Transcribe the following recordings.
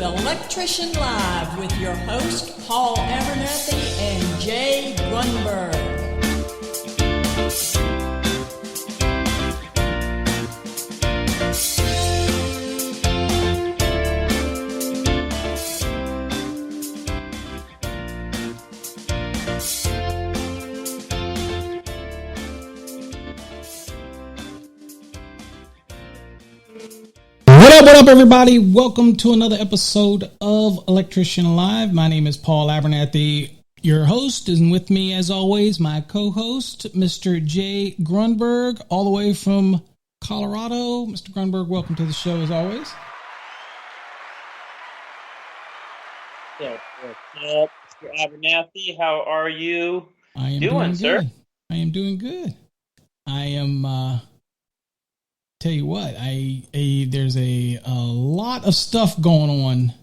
Electrician Live with your host, Paul Abernathy and Jay Grunberg. What up, everybody? Welcome to another episode of Electrician Live. My name is Paul Abernathy, your host, and with me, as always, my co-host, Mr. Jay Grunberg, all the way from Colorado. Mr. Grunberg, welcome to the show, as always. What's up, Mr. Abernathy? How are you doing sir? Good. I am doing good. I am... Tell you what, there's a lot of stuff going on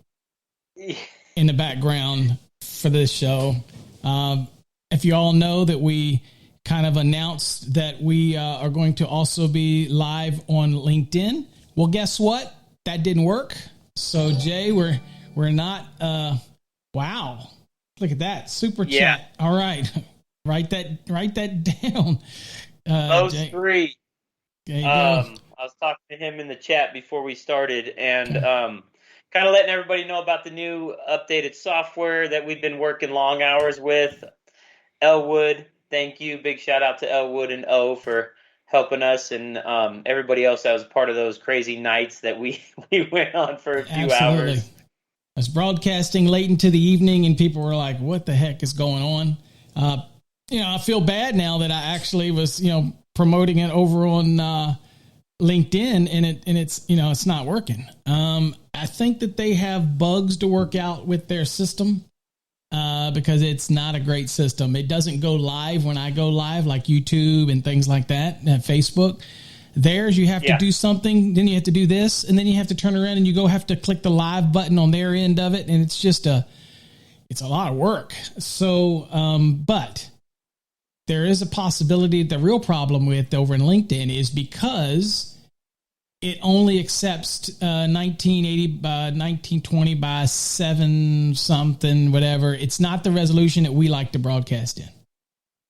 in the background for this show. If you all know that we kind of announced that we are going to also be live on LinkedIn. Well, guess what? That didn't work. So Jay, we're not. Wow, look at that super chat. All right, write that down. Those Jay. three. There you go. I was talking to him in the chat before we started, and kind of letting everybody know about the new updated software that we've been working long hours with. Elwood, thank you. Big shout out to Elwood and O for helping us, and everybody else that was part of those crazy nights that we went on for a few hours. I was broadcasting late into the evening, and people were like, "What the heck is going on?" I feel bad now that I actually was, promoting it over on LinkedIn, and it's not working. I think that they have bugs to work out with their system because it's not a great system. It doesn't go live when I go live, like YouTube and things like that, and Facebook. Theirs, you have to do something, then you have to do this, and then you have to turn around and you have to click the live button on their end of it, and it's just it's a lot of work. So, but there is a possibility. The real problem with over in LinkedIn is because it only accepts 1980 by 1920 by 7 something, whatever. It's not the resolution that we like to broadcast in,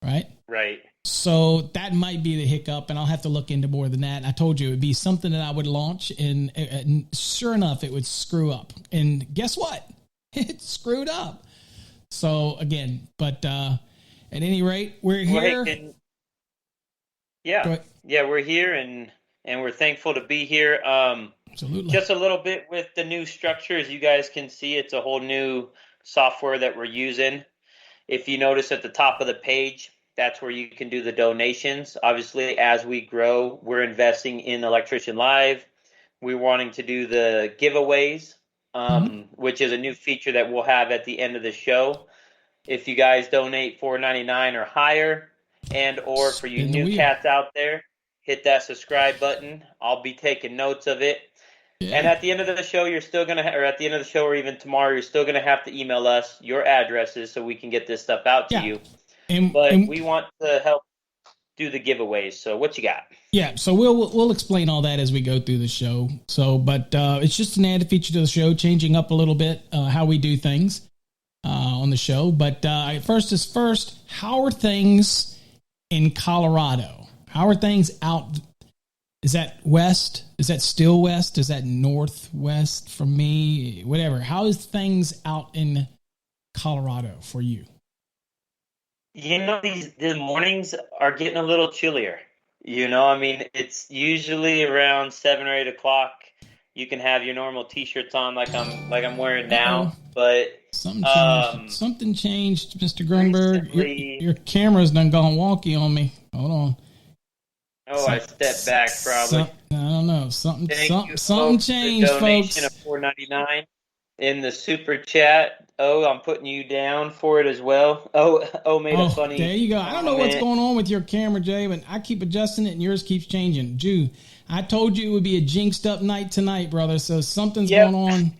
right? Right. So that might be the hiccup, and I'll have to look into more than that. I told you it would be something that I would launch, and sure enough, it would screw up. And guess what? It screwed up. So again, but at any rate, we're here. We're here, and we're thankful to be here. Absolutely. Just a little bit with the new structure. As you guys can see, it's a whole new software that we're using. If you notice at the top of the page, that's where you can do the donations. Obviously, as we grow, we're investing in Electrician Live. We're wanting to do the giveaways, which is a new feature that we'll have at the end of the show. If you guys donate $4.99 or higher, and or for you new cats out there, hit that subscribe button. I'll be taking notes of it. Yeah. And at the end of the show, you're still going to, or at the end of the show, or even tomorrow, you're still going to have to email us your addresses so we can get this stuff out to you. But we want to help do the giveaways. So what you got? Yeah, so we'll explain all that as we go through the show. So, but it's just an added feature to the show, changing up a little bit how we do things on the show. But first is first, how are things in Colorado? How are things out? Is that west? Is that still west? Is that northwest from me? Whatever. How is things out in Colorado for you? The mornings are getting a little chillier. It's ually around 7 or 8 o'clock. You can have your normal t-shirts on like I'm wearing now, but something changed, Mr. Grunberg. Your camera's done gone wonky on me. Hold on. I stepped back probably. I don't know. Something changed, the donation folks. Of $4.99 in the super chat. I'm putting you down for it as well. Made a funny. There you go. I don't know what's going on with your camera, Jay, but I keep adjusting it and yours keeps changing. Jew, I told you it would be a jinxed up night tonight, brother. So something's going on.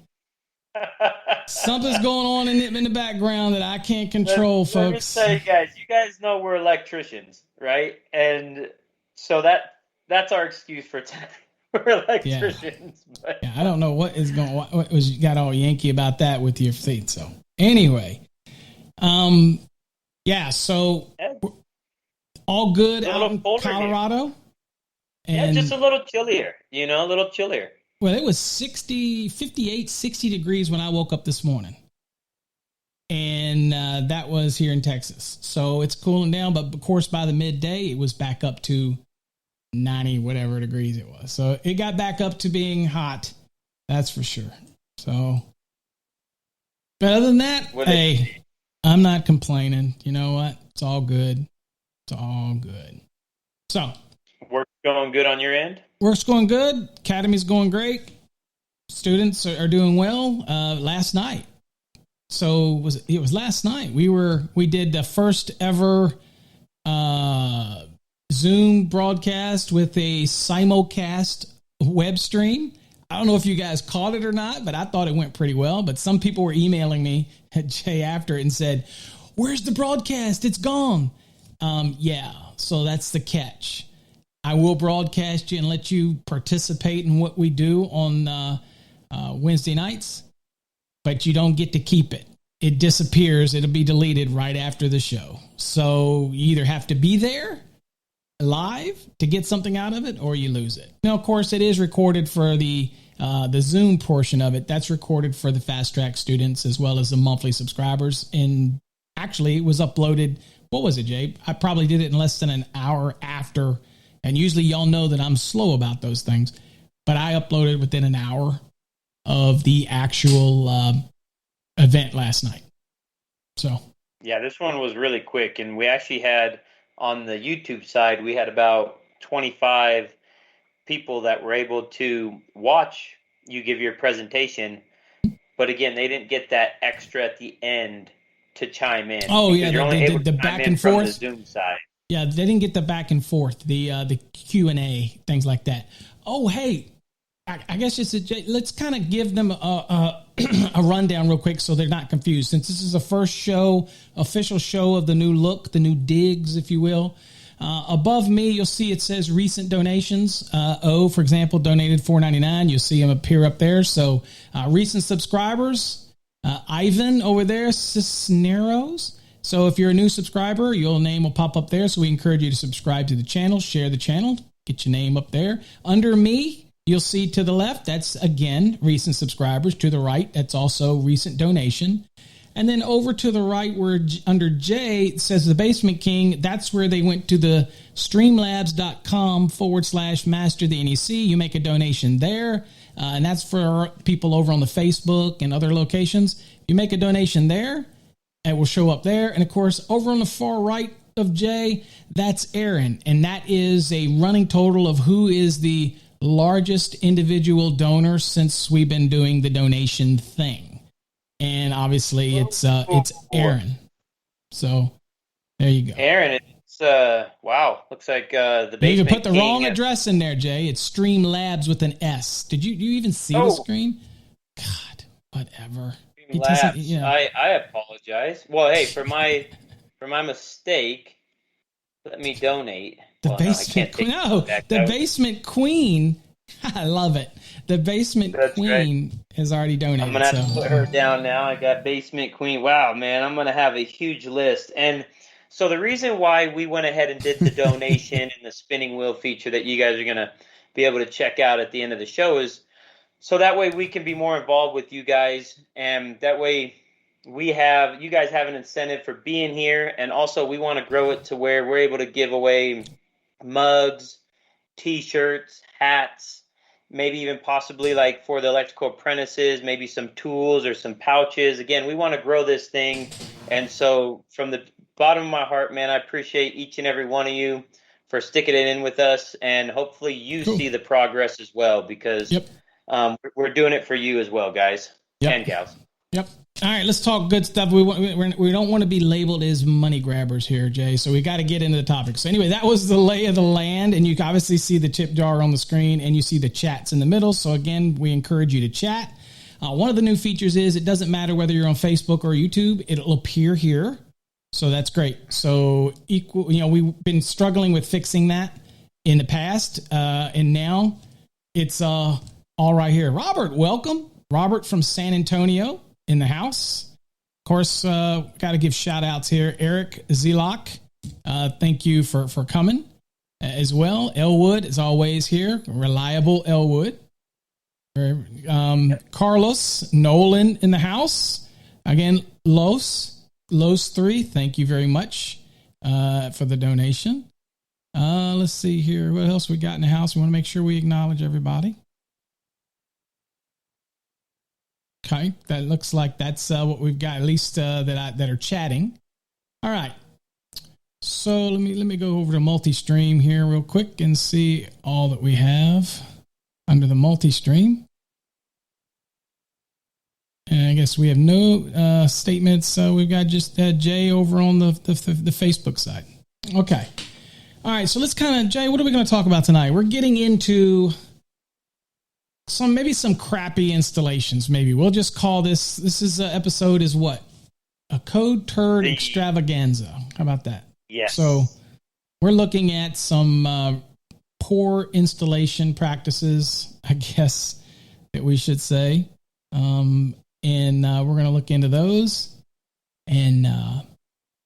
Something's going on in the background that I can't control, folks. Let me tell you guys know we're electricians, right? And so that's our excuse for tonight. We're electricians. Yeah. But. Yeah, I don't know what was you got all Yankee about that with your feet. So anyway, yeah, so all good out in Colorado. And, just a little chillier, a little chillier. Well, it was 58, 60 degrees when I woke up this morning. And that was here in Texas. So it's cooling down. But, of course, by the midday, it was back up to 90 whatever degrees it was. So it got back up to being hot. That's for sure. So, but other than that, hey, I'm not complaining. You know what? It's all good. It's all good. So. Work's going good on your end? Work's going good. Academy's going great. Students are doing well. Last night. So it was last night. We did the first ever Zoom broadcast with a simulcast web stream. I don't know if you guys caught it or not, but I thought it went pretty well. But some people were emailing me at Jay after it and said, "Where's the broadcast? It's gone." Yeah, so that's the catch. I will broadcast you and let you participate in what we do on Wednesday nights, but you don't get to keep it. It disappears. It'll be deleted right after the show. So you either have to be there live to get something out of it, or you lose it. Now, of course, it is recorded for the Zoom portion of it. That's recorded for the Fast Track students as well as the monthly subscribers. And actually, it was uploaded. What was it, Jay? I probably did it in less than an hour after. And usually y'all know that I'm slow about those things, but I uploaded within an hour of the actual event last night. So yeah, this one was really quick, and we actually had on the YouTube side, we had about 25 people that were able to watch you give your presentation, but again, they didn't get that extra at the end to chime in. Oh yeah, the back and forth from the Zoom side. Yeah, they didn't get the back and forth, the Q&A, things like that. Oh, hey, I guess let's kind of give them a rundown real quick so they're not confused. Since this is the first official show of the new look, the new digs, if you will. Above me, you'll see it says recent donations. For example, donated $4.99. You'll see them appear up there. So recent subscribers, Ivan over there, Cisneros. So if you're a new subscriber, your name will pop up there. So we encourage you to subscribe to the channel, share the channel, get your name up there. Under me, you'll see to the left, that's again, recent subscribers. To the right, that's also recent donation. And then over to the right, where under J, it says the Basement King. That's where they went to the streamlabs.com/master the NEC. You make a donation there. And that's for people over on the Facebook and other locations. You make a donation there. It will show up there. And, of course, over on the far right of Jay, that's Aaron. And that is a running total of who is the largest individual donor since we've been doing the donation thing. And, obviously, it's Aaron. So, there you go. Aaron, it's, wow. Looks like the Basement You put the King wrong address in there, Jay. It's Streamlabs with an S. Do you even see the screen? God, whatever. Labs. I apologize. Well, hey, for my mistake, let me donate. Basement Queen. I love it. The Basement Queen has already donated. I'm gonna have to put her down now. I got Basement Queen. Wow, man, I'm gonna have a huge list. And so the reason why we went ahead and did the donation and the spinning wheel feature that you guys are gonna be able to check out at the end of the show is so that way we can be more involved with you guys, and that way you guys have an incentive for being here, and also we want to grow it to where we're able to give away mugs, T-shirts, hats, maybe even possibly like for the electrical apprentices, maybe some tools or some pouches. Again, we want to grow this thing, and so from the bottom of my heart, man, I appreciate each and every one of you for sticking it in with us, and hopefully you see the progress as well, because we're doing it for you as well, guys and gals. Yep. All right, let's talk good stuff. We don't want to be labeled as money grabbers here, Jay, so we got to get into the topic. So anyway, that was the lay of the land, and you can obviously see the tip jar on the screen, and you see the chats in the middle. So again, we encourage you to chat. One of the new features is it doesn't matter whether you're on Facebook or YouTube. It'll appear here. So that's great. So we've been struggling with fixing that in the past, and now it's all right here. Robert, welcome. Robert from San Antonio in the house. Of course, got to give shout outs here. Eric Zelok, thank you for coming as well. Elwood is always here. Reliable Elwood. Carlos Nolan in the house. Again, Los3, thank you very much for the donation. Let's see here. What else we got in the house? We want to make sure we acknowledge everybody. Okay, that looks like that's what we've got, at least that are chatting. All right. So let me go over to multi-stream here real quick and see all that we have under the multi-stream. And I guess we have no statements. We've got just Jay over on the Facebook side. Okay. All right. So let's Jay, what are we going to talk about tonight? We're getting into some crappy installations. Maybe we'll just call this episode is what? A Code Turd Extravaganza. How about that? Yes. So we're looking at some poor installation practices, I guess that we should say. And we're going to look into those. And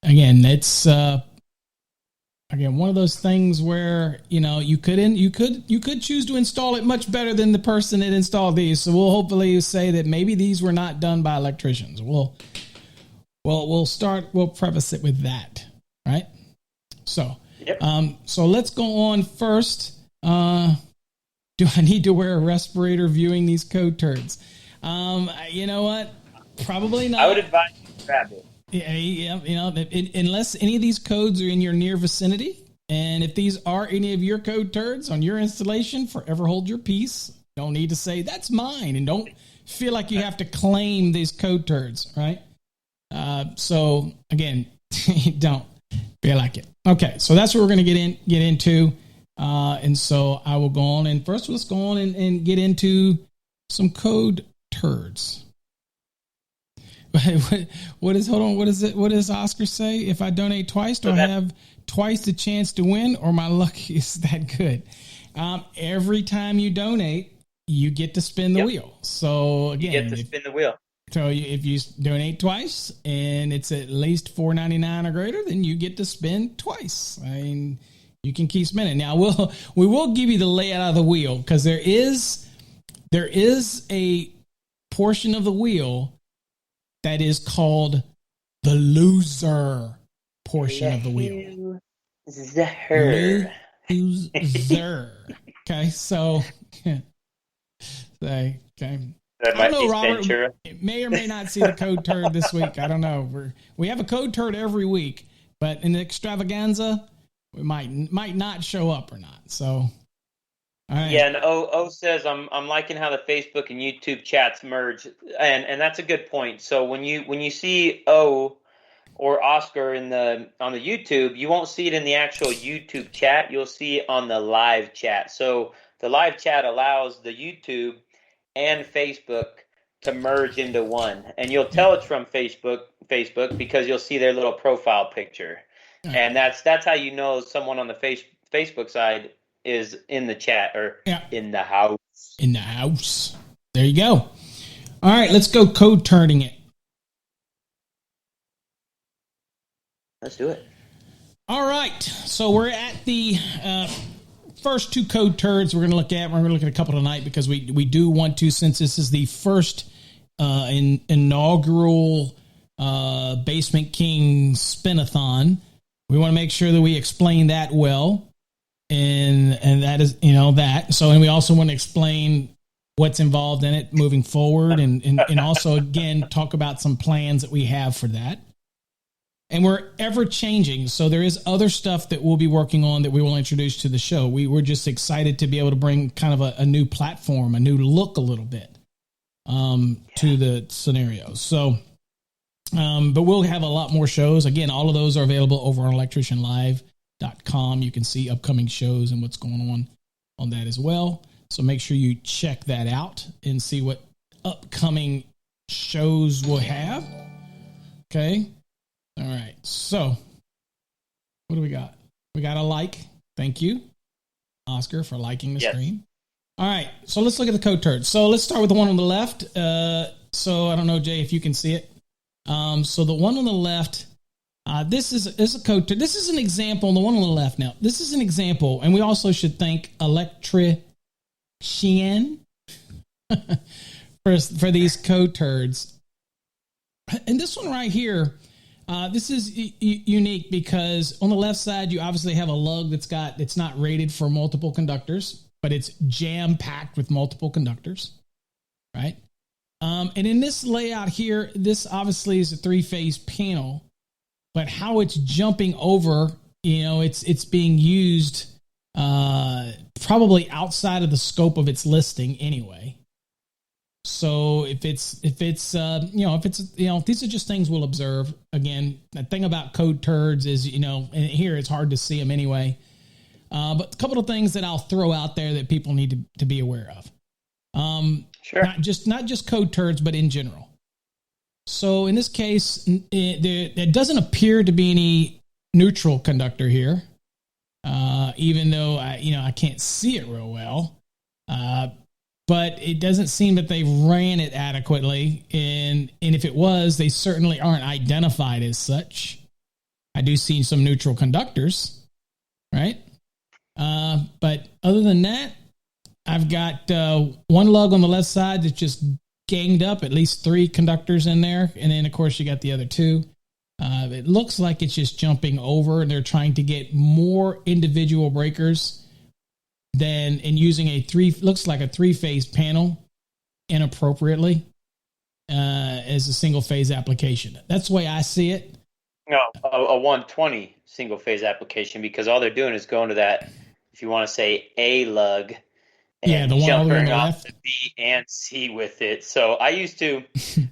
again, it's one of those things where you could choose to install it much better than the person that installed these. So we'll hopefully say that maybe these were not done by electricians. We'll preface it with that, right? So, yep. So let's go on first. Do I need to wear a respirator viewing these code turds? You know what? Probably not. I would advise you to grab it. Yeah, unless any of these codes are in your near vicinity, and if these are any of your code turds on your installation, forever hold your peace. Don't need to say that's mine, and don't feel like you have to claim these code turds, right? So again, don't feel like it. Okay, so that's what we're going to get into, and so I will go on. And first, let's go on and get into some code turds. What does Oscar say? If I donate twice, do I have twice the chance to win, or my luck is that good? Every time you donate, you get to spin the wheel. So again, you get to spin the wheel. So if you donate twice and it's at least $4.99 or greater, then you get to spin twice. I mean, you can keep spinning. Now we will give you the layout of the wheel, because there is a portion of the wheel that is called the loser portion of the wheel. Loser. Okay, so okay. That I don't know, be Robert. Ventura. It may or may not see the code turd this week. I don't know. We have a code turd every week, but in the extravaganza, we might not show up or not. So. All right. Yeah, and O says I'm liking how the Facebook and YouTube chats merge, and that's a good point. So when you see O or Oscar on the YouTube, you won't see it in the actual YouTube chat. You'll see it on the live chat. So the live chat allows the YouTube and Facebook to merge into one, and you'll tell it's from Facebook because you'll see their little profile picture, and that's how you know someone on the Facebook side is in the chat or in the house. In the house. There you go. All right, let's go code turning it. Let's do it. All right, so we're at the first two code turds we're going to look at. We're going to look at a couple tonight because we do want to, since this is the first inaugural Basement King spin-a-thon, we want to make sure that we explain that well. And that is, that. So, and we also want to explain what's involved in it moving forward, and also, again, talk about some plans that we have for that. And we're ever changing. So there is other stuff that we'll be working on that we will introduce to the show. We're just excited to be able to bring kind of a new platform, a new look a little bit to the scenarios. So, but we'll have a lot more shows. Again, all of those are available over on electricianlive.com. You can see upcoming shows and what's going on that as well. So make sure you check that out and see what upcoming shows we'll have. Okay. All right. So what do we got? We got a like. Thank you, Oscar, for liking the stream. All right, so let's look at the CODE TURDS. So let's start with the one on the left. So I don't know, Jay, if you can see it. So the one on the left, this is a CODE TURD. This is an example. The one on the left now. This is an example, and we also should thank Electrician for these CODE TURDs. And this one right here, this is unique because on the left side, you obviously have a lug it's not rated for multiple conductors, but it's jam packed with multiple conductors, right? And in this layout here, this obviously is a 3-phase panel, but how it's jumping over, it's being used probably outside of the scope of its listing anyway. So if it's these are just things we'll observe. Again, the thing about CODE TURDS is, and here it's hard to see them anyway. But a couple of things that I'll throw out there that people need to be aware of. Sure. Not just CODE TURDS, but in general. So in this case, there doesn't appear to be any neutral conductor here, even though I can't see it real well. But it doesn't seem that they ran it adequately, and if it was, they certainly aren't identified as such. I do see some neutral conductors, right? But other than that, I've got one lug on the left side that's just ganged up, at least 3 conductors in there, and then of course you got the other 2. It looks like it's just jumping over, and they're trying to get more individual breakers and using looks like a 3-phase panel inappropriately as a single phase application. That's the way I see it. No, a 120 single phase application, because all they're doing is going to that, if you want to say A lug, and the one jumping on the off left. to B and C with it. So I used to,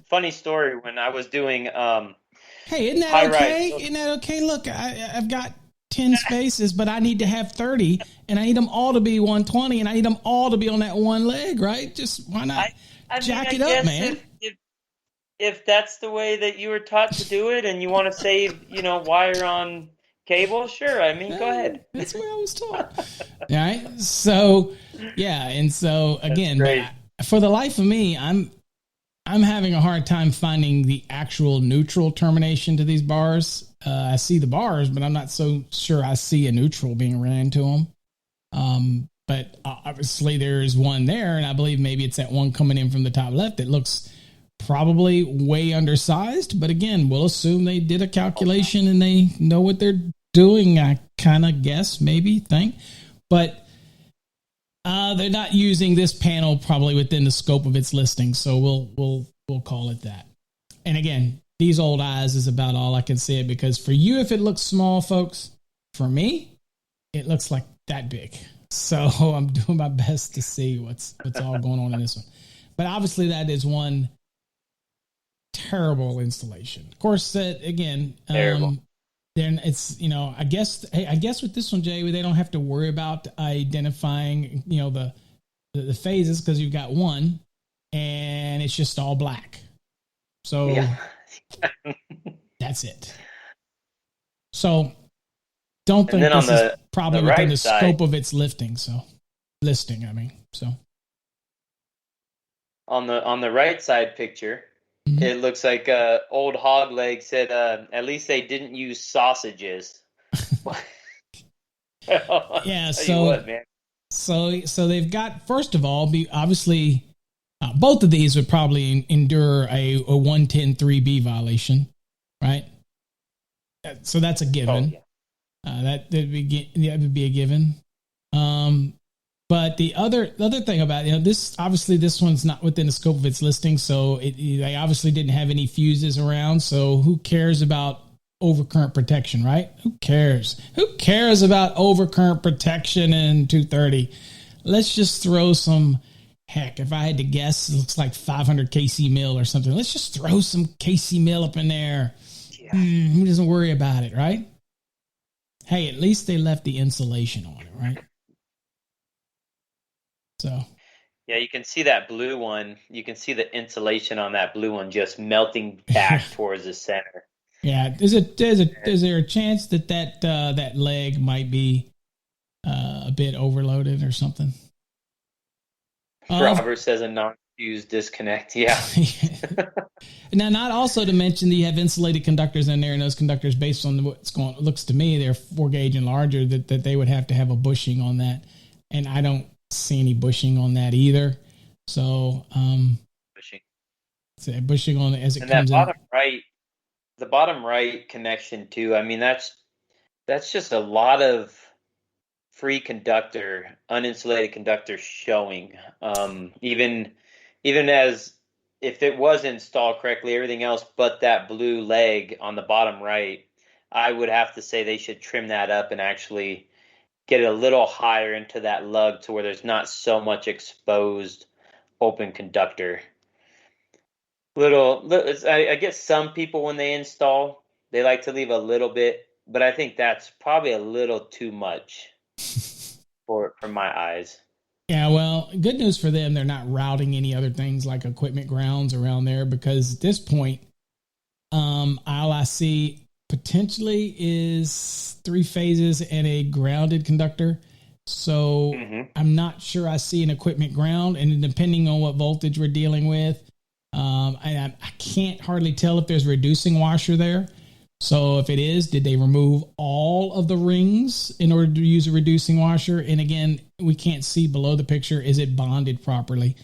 funny story, when I was doing hey, isn't that high okay? rise. Isn't that okay? Look, I've got 10 spaces, but I need to have 30, and I need them all to be 120, and I need them all to be on that one leg, right? Just why not jack it up, man? If that's the way that you were taught to do it, and you want to save, wire on cable, sure. I mean, go ahead. That's the way I was taught. All right. So, yeah. And so again, for the life of me, I'm having a hard time finding the actual neutral termination to these bars. I see the bars, but I'm not so sure I see a neutral being ran to them. But obviously there is one there, and I believe maybe it's that one coming in from the top left that looks probably way undersized. But again, we'll assume they did a calculation and they know what they're doing. I kind of guess, maybe, think. But they're not using this panel probably within the scope of its listing, so we'll call it that. And again, these old eyes is about all I can say, because for you, if it looks small, folks, for me, it looks like that big. So I'm doing my best to see what's all going on in this one. But obviously, that is one terrible installation. Of course, that again, terrible. Then it's, I guess with this one, Jay, they don't have to worry about identifying, the phases, because you've got one and it's just all black. So yeah. That's it. So don't think this is probably within the scope of its listing. So on the right side picture, mm-hmm. It looks like old hog leg said, at least they didn't use sausages. Yeah. So they've got, first of all, obviously both of these would probably endure a 110.3b violation, right? So that's a given. Oh, yeah. That would be a given. But the other thing about this one's not within the scope of its listing, so they obviously didn't have any fuses around. So who cares about overcurrent protection, right? Who cares? Who cares about overcurrent protection in 230? Let's just throw some. Heck, if I had to guess, it looks like 500 KC mil or something. Let's just throw some KC mil up in there. Yeah. Who doesn't worry about it, right? Hey, at least they left the insulation on it, right? So, yeah, you can see that blue one. You can see the insulation on that blue one just melting back towards the center. Yeah, is there a chance that leg might be a bit overloaded or something? Robert says a non-fused disconnect. Yeah. Now, not also to mention that you have insulated conductors in there, and those conductors, based on what's going, looks to me, they're 4 gauge and larger, that they would have to have a bushing on that. And I don't see any bushing on that either. So, Bushing. So bushing on it as it and comes that in. The bottom right connection too. I mean, that's just a lot of free conductor, uninsulated conductor showing. Even as if it was installed correctly, everything else but that blue leg on the bottom right, I would have to say they should trim that up and actually get it a little higher into that lug to where there's not so much exposed open conductor. I guess some people, when they install, they like to leave a little bit, but I think that's probably a little too much for my eyes. Yeah, well, good news for them, they're not routing any other things like equipment grounds around there, because at this point, all I see potentially is 3 phases and a grounded conductor. So I'm not sure I see an equipment ground, and depending on what voltage we're dealing with, I can't hardly tell if there's a reducing washer there. So if it is, did they remove all of the rings in order to use a reducing washer? And again, we can't see below the picture. Is it bonded properly?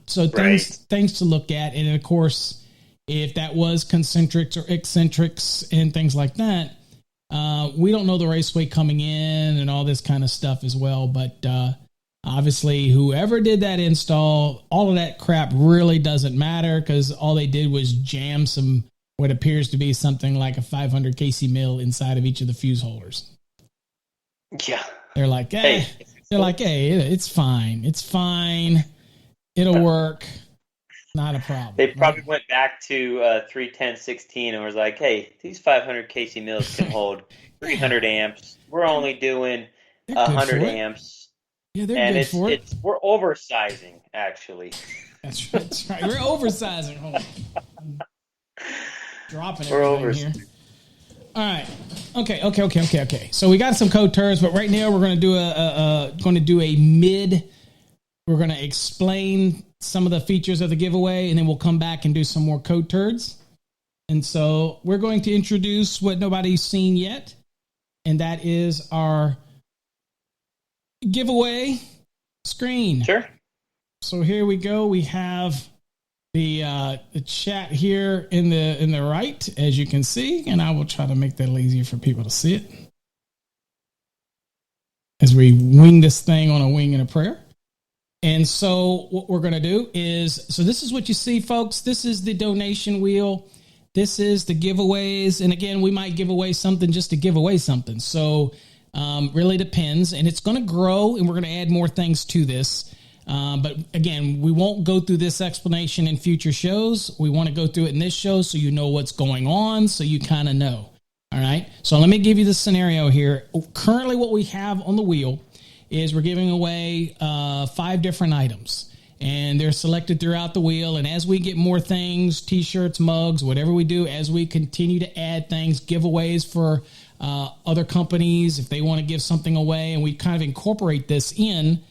So things to look at. And of course, if that was concentrics or eccentrics and things like that, we don't know the raceway coming in and all this kind of stuff as well. But obviously, whoever did that install, all of that crap really doesn't matter, because all they did was jam what appears to be something like a 500 kc mill inside of each of the fuse holders. Yeah. They're like, hey, it's fine. It's fine. It'll work. Not a problem. They probably went back to 310/16 and was like, hey, these 500 kc mills can hold 300 amps. We're only doing 100 amps. Yeah, they're good for it. We're oversizing, actually. That's right. We're oversizing. Hold on. Dropping We're everything here. All right. Okay. So we got some code turds, but right now we're going to do a mid. We're going to explain some of the features of the giveaway, and then we'll come back and do some more code turds. And so we're going to introduce what nobody's seen yet, and that is our giveaway screen. Sure. So here we go. We have the chat here in the right, as you can see, and I will try to make that a little easier for people to see it as we wing this thing on a wing and a prayer. And so what we're going to do is, so this is what you see, folks. This is the donation wheel. This is the giveaways. And again, we might give away something just to give away something. So really depends, and it's going to grow, and we're going to add more things to this. But again, we won't go through this explanation in future shows. We want to go through it in this show so you know what's going on, so you kind of know. All right. So let me give you the scenario here. Currently, what we have on the wheel is we're giving away 5 different items, and they're selected throughout the wheel. And as we get more things, T-shirts, mugs, whatever we do, as we continue to add things, giveaways for other companies, if they want to give something away, and we kind of incorporate this in.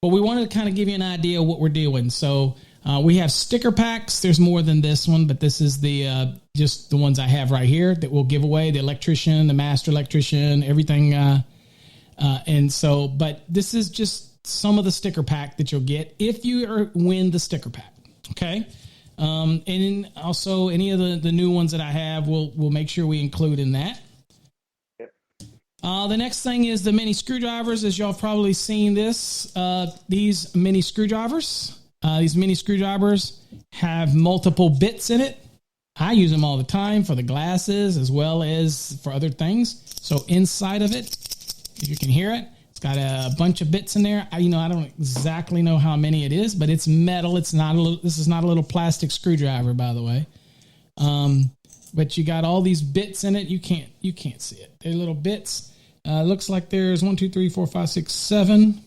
But we wanted to kind of give you an idea of what we're doing. So we have sticker packs. There's more than this one, but this is the just the ones I have right here that we'll give away: the Electrician, the Master Electrician, everything. And so, but this is just some of the sticker pack that you'll get if you win the sticker pack. Okay. And also any of the new ones that I have, we'll make sure we include in that. The next thing is the mini screwdrivers. As y'all have probably seen these mini screwdrivers. These mini screwdrivers have multiple bits in it. I use them all the time for the glasses as well as for other things. So inside of it, if you can hear it, it's got a bunch of bits in there. I don't exactly know how many it is, but it's metal. This is not a little plastic screwdriver, by the way. But you got all these bits in it. You can't see it. They're little bits. Looks like there's 1, 2, 3, 4, 5, 6, 7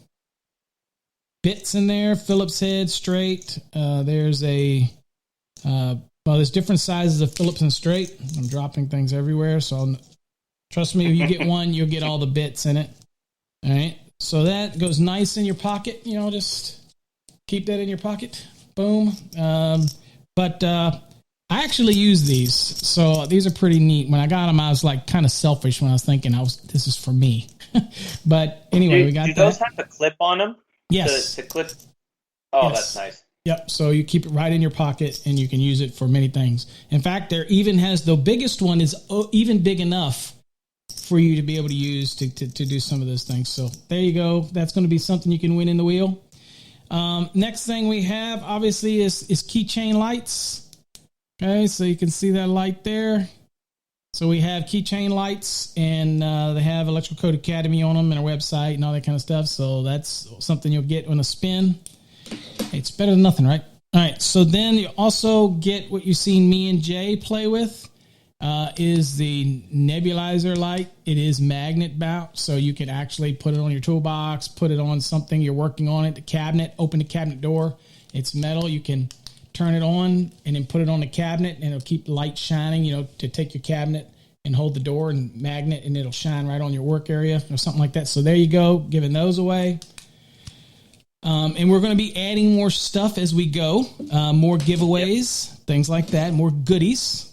bits in there. Phillips head, straight. There's there's different sizes of Phillips and straight. I'm dropping things everywhere, so trust me, if you get one, you'll get all the bits in it. All right. So that goes nice in your pocket. Just keep that in your pocket. Boom. But I actually use these. So these are pretty neat. When I got them, I was like kind of selfish when I was thinking this is for me. But anyway, we got that. Do those have a clip on them? Yes. To clip. Oh, Yes. That's nice. Yep. So you keep it right in your pocket and you can use it for many things. In fact, there even has the biggest one is even big enough for you to be able to use to do some of those things. So there you go. That's going to be something you can win in the wheel. Next thing we have obviously is Keychain Lights. Okay. So you can see that light there. So we have Keychain Lights, and they have Electrical Code Academy on them and our website and all that kind of stuff. So that's something you'll get on a spin. It's better than nothing, right? All right. So then you also get what you've seen me and Jay play with is the Nebulizer Light. It is magnet bound, so you can actually put it on your toolbox, put it on something you're working on at the cabinet, open the cabinet door. It's metal. You can turn it on and then put it on the cabinet, and it'll keep the light shining, to take your cabinet and hold the door and magnet, and it'll shine right on your work area or something like that. So there you go, giving those away. And we're going to be adding more stuff as we go, more giveaways, things like that, more goodies.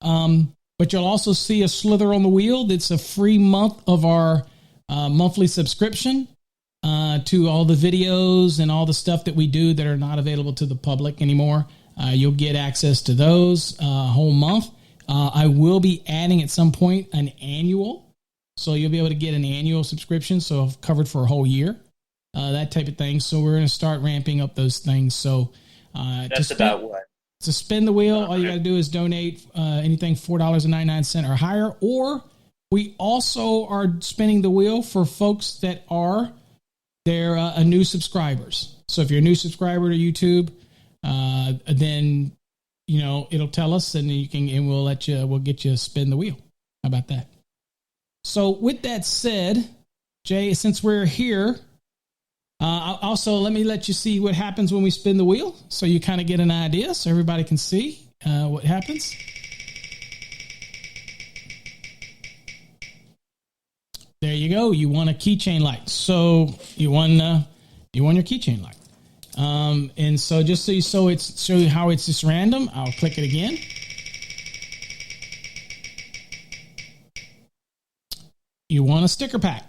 But you'll also see a slither on the wheel. That's a free month of our monthly subscription to all the videos and all the stuff that we do that are not available to the public anymore. You'll get access to those a whole month. I will be adding at some point an annual. So you'll be able to get an annual subscription. So I've covered for a whole year, that type of thing. So we're going to start ramping up those things. So that's about what? To spin the wheel, all you got to do is donate anything $4.99 or higher. Or we also are spinning the wheel for folks that are a new subscribers. So if you're a new subscriber to YouTube, then it'll tell us, and we'll get you to spin the wheel. How about that? So with that said, Jay, since we're here, also let me let you see what happens when we spin the wheel, so you kind of get an idea, so everybody can see what happens. There you go. You won a keychain light. So you won your keychain light. And so just show you how it's just random, I'll click it again. You won a sticker pack.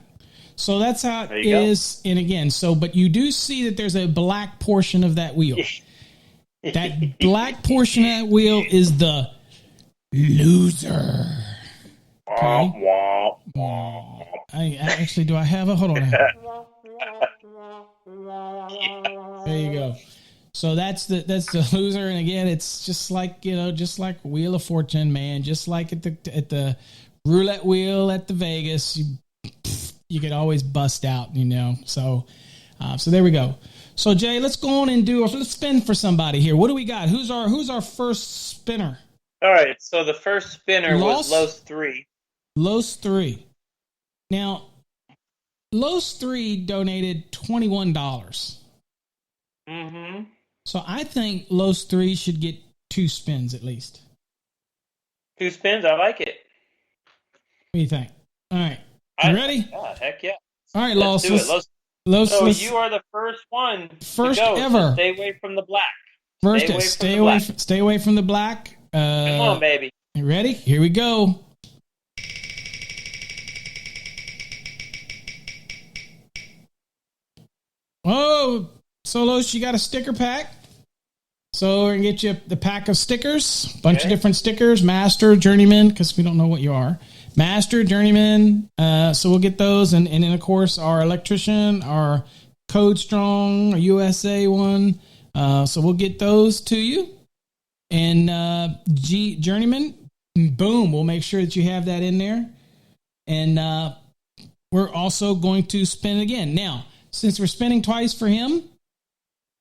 So that's how it is. And again, but you do see that there's a black portion of that wheel. That black portion of that wheel is the loser. Okay. Do I have a? Hold on. There you go. So that's the loser, and again, it's just like Wheel of Fortune, man. Just like at the roulette wheel at the Vegas, you could always bust out, So there we go. So Jay, let's go on and let's spin for somebody here. What do we got? Who's our first spinner? All right. So the first spinner was Los 3. Los 3. Now, Los 3 donated $21. Mm-hmm. So I think Los 3 should get 2 spins at least. 2 spins? I like it. What do you think? All right. You ready? Yeah, heck yeah. All right, Los. So you are the first one. First to go. ever. So stay away from the black. Stay away from the black. Come on, baby. You ready? Here we go. Oh, Solos, you got a sticker pack. So we're going to get you the pack of stickers, bunch of different stickers, Master, Journeyman, because we don't know what you are. Master, Journeyman, so we'll get those. And then, of course, our Electrician, our Code Strong, our USA one. So we'll get those to you. And Journeyman, boom, we'll make sure that you have that in there. And we're also going to spin again. Now, since we're spinning twice for him,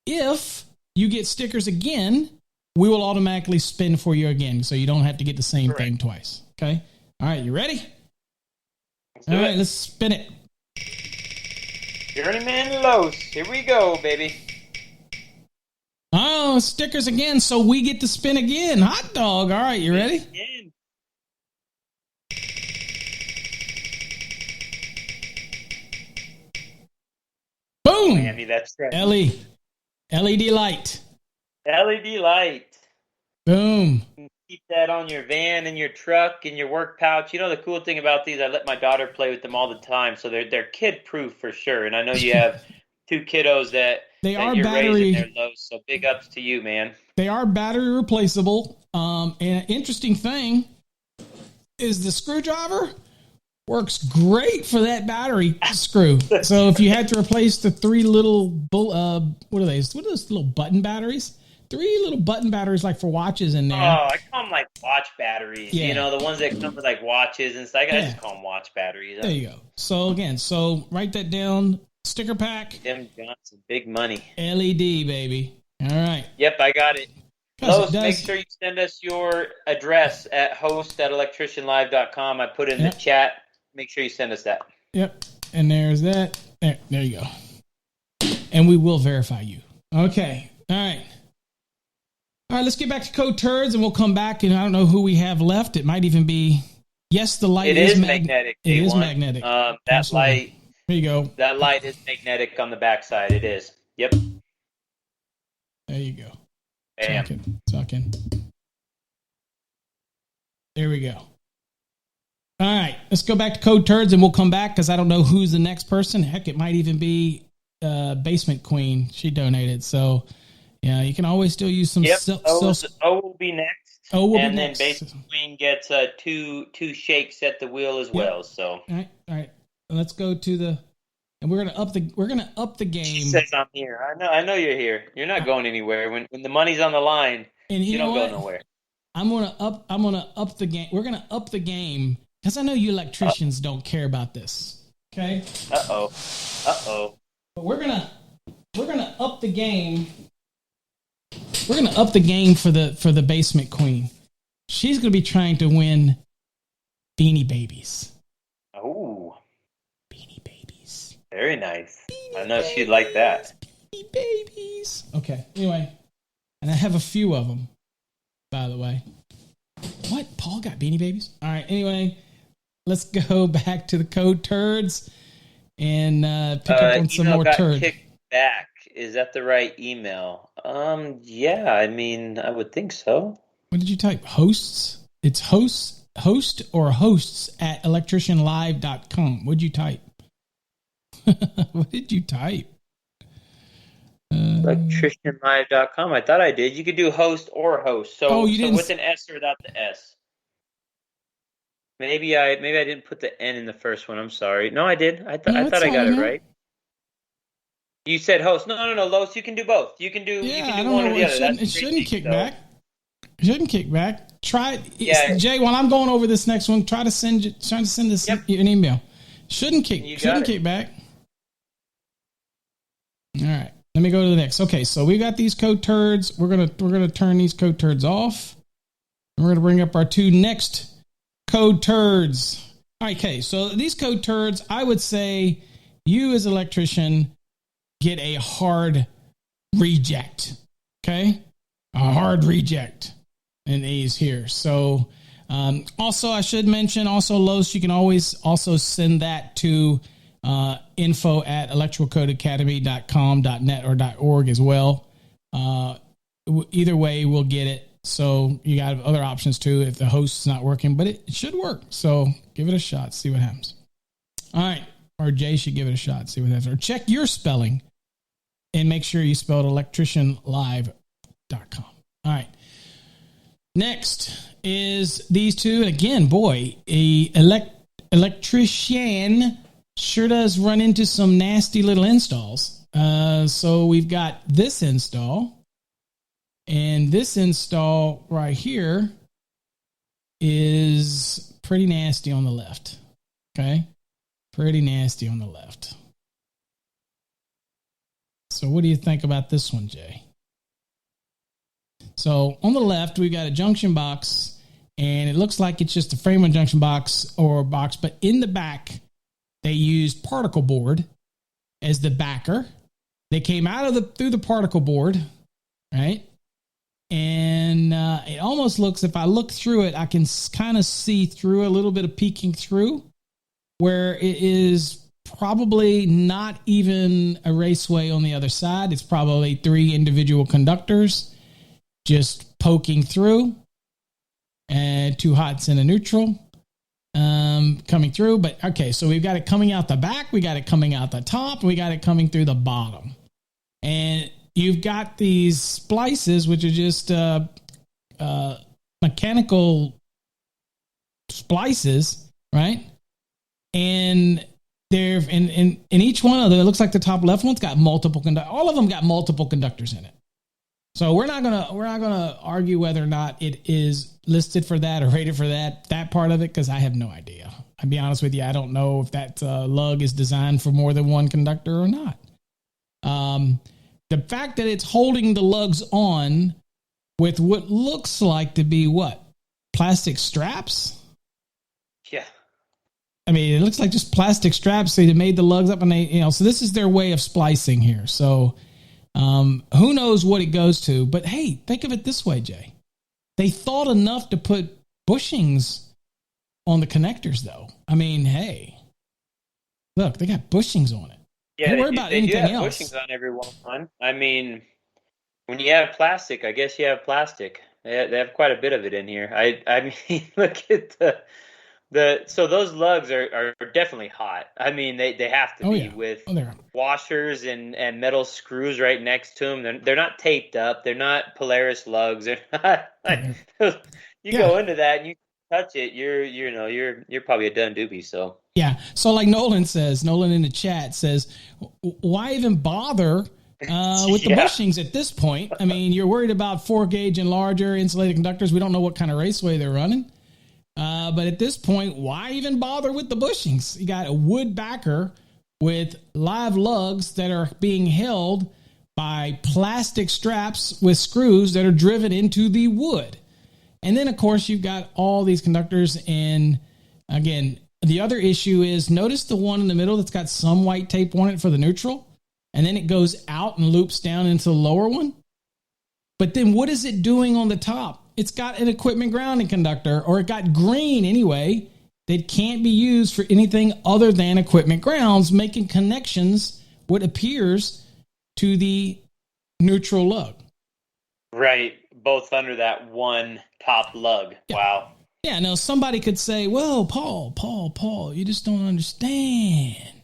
if you get stickers again, we will automatically spin for you again. So you don't have to get the same thing twice. Okay? All right, you ready? All right, let's spin it. Journeyman Los. Here we go, baby. Oh, stickers again, so we get to spin again. Hot dog. All right, you ready? Again. Boom. Miami. That's right. LED light. LED light. Boom. You can keep that on your van and your truck and your work pouch. You know, the cool thing about these, I let my daughter play with them all the time, so they're kid proof for sure. And I know you have two kiddos that you're raising their lows, so big ups to you, man. They are battery replaceable. And an interesting thing is the screwdriver works great for that battery screw. So if you had to replace the three little, what are those little button batteries? 3 little button batteries like for watches in there. Oh, I call them like watch batteries. Yeah. You know, the ones that come with like watches and stuff. I just call them watch batteries. There you go. So again, write that down. Sticker pack. Tim Johnson, big money. LED, baby. All right. Yep, I got it. Lois, make sure you send us your address at host@electricianlive.com. I put in the chat. Make sure you send us that. Yep. And there's that. There you go. And we will verify you. Okay. All right. All right, let's get back to Code Turds, and we'll come back, and I don't know who we have left. It might even be, yes, the light is magnetic. It is magnetic. That light. There you go. That light is magnetic on the backside. It is. Yep. There you go. Bam. Talking. There we go. All right, let's go back to Code Turds, and we'll come back because I don't know who's the next person. Heck, it might even be Basement Queen. She donated, so yeah, you can always still use some. O will be next. Then Basement Queen gets two shakes at the wheel as well. So all right. Let's go to the, and we're gonna up the game. She says I'm here. I know you're here. You're not going anywhere. When the money's on the line, and you don't go nowhere. I'm gonna up the game. We're gonna up the game because I know you electricians don't care about this. Okay. But we're gonna up the game. We're gonna up the game for the Basement Queen. She's gonna be trying to win Beanie Babies. Oh. Beanie Babies. Very nice. I know she'd like that. Beanie Babies. Okay. Anyway, and I have a few of them, by the way. What? Paul got Beanie Babies? All right. Anyway, let's go back to the Code Turds and pick up on some more turds. Kicked back. Is that the right email? Yeah. I mean, I would think so. What did you type? Hosts? It's host or hosts at electricianlive.com. What'd you type? What did you type? Electricianlive.com. I thought I did. You could do host or host. So with an S or without the S. Maybe I didn't put the N in the first one. I'm sorry. No, I did. I thought I got it right. You said host. No, Lois, you can do both. You can do one or the other. It shouldn't kick back. It shouldn't kick back. Try it. Yeah. Jay, while I'm going over this next one, try to send this an email. Shouldn't kick back. All right. Let me go to the next. Okay, so we got these Code Turds. We're gonna turn these Code Turds off. And we're gonna bring up our two next Code Turds. All right, okay, so these Code Turds, I would say you as an electrician get a hard reject. Okay? A hard reject in these here. So also I should mention Los, you can always also send that to info at electricalcodeacademy.com.net or .org as well. Either way, we'll get it. So you got other options too if the host's not working, but it should work. So give it a shot, see what happens. All right. Or Jay should give it a shot, see what happens. Or check your spelling and make sure you spelled electricianlive.com. All right. Next is these two. And again, boy, electrician sure does run into some nasty little installs. So we've got this install. And this install right here is pretty nasty on the left. Okay? Pretty nasty on the left. So what do you think about this one, Jay? So on the left, we've got a junction box, and it looks like it's just a frame on junction box or box, but in the back, they used particle board as the backer. They came out of through the particle board, right? And it almost looks, if I look through it, I can kind of see through a little bit of peeking through where it is probably not even a raceway on the other side. It's probably 3 individual conductors just poking through, and 2 hots and a neutral coming through. But okay, so we've got it coming out the back, we got it coming out the top, and we got it coming through the bottom. And you've got these splices, which are just mechanical splices, right? And they're in each one of them, it looks like the top left one's got multiple conductors. All of them got multiple conductors in it. So we're not gonna argue whether or not it is listed for that or rated for that part of it, because I have no idea. I'll be honest with you, I don't know if that lug is designed for more than one conductor or not. The fact that it's holding the lugs on with what looks like to be plastic straps. Yeah. I mean, it looks like just plastic straps. So they made the lugs up, and so this is their way of splicing here. So who knows what it goes to? But hey, think of it this way, Jay. They thought enough to put bushings on the connectors, though. I mean, hey, look, they got bushings on it. Yeah, don't worry about anything else. Bushings on every one. I mean, when you have plastic, I guess you have plastic. They have quite a bit of it in here. I mean, look at so those lugs are definitely hot. I mean, they have to be with washers and metal screws right next to them. They're not taped up. They're not Polaris lugs. They're not you go into that and you touch it, you're probably a done doobie. So yeah. So like Nolan in the chat says, why even bother with the bushings at this point? I mean, you're worried about 4-gauge and larger insulated conductors. We don't know what kind of raceway they're running. But at this point, why even bother with the bushings? You got a wood backer with live lugs that are being held by plastic straps with screws that are driven into the wood. And then, of course, you've got all these conductors. And again, the other issue is, notice the one in the middle that's got some white tape on it for the neutral. And then it goes out and loops down into the lower one. But then what is it doing on the top? It's got an equipment grounding conductor, or it got green anyway, that can't be used for anything other than equipment grounds, making connections, what appears, to the neutral lug. Right. Both under that one top lug. Yeah. Wow. Yeah. Now somebody could say, well, Paul, you just don't understand.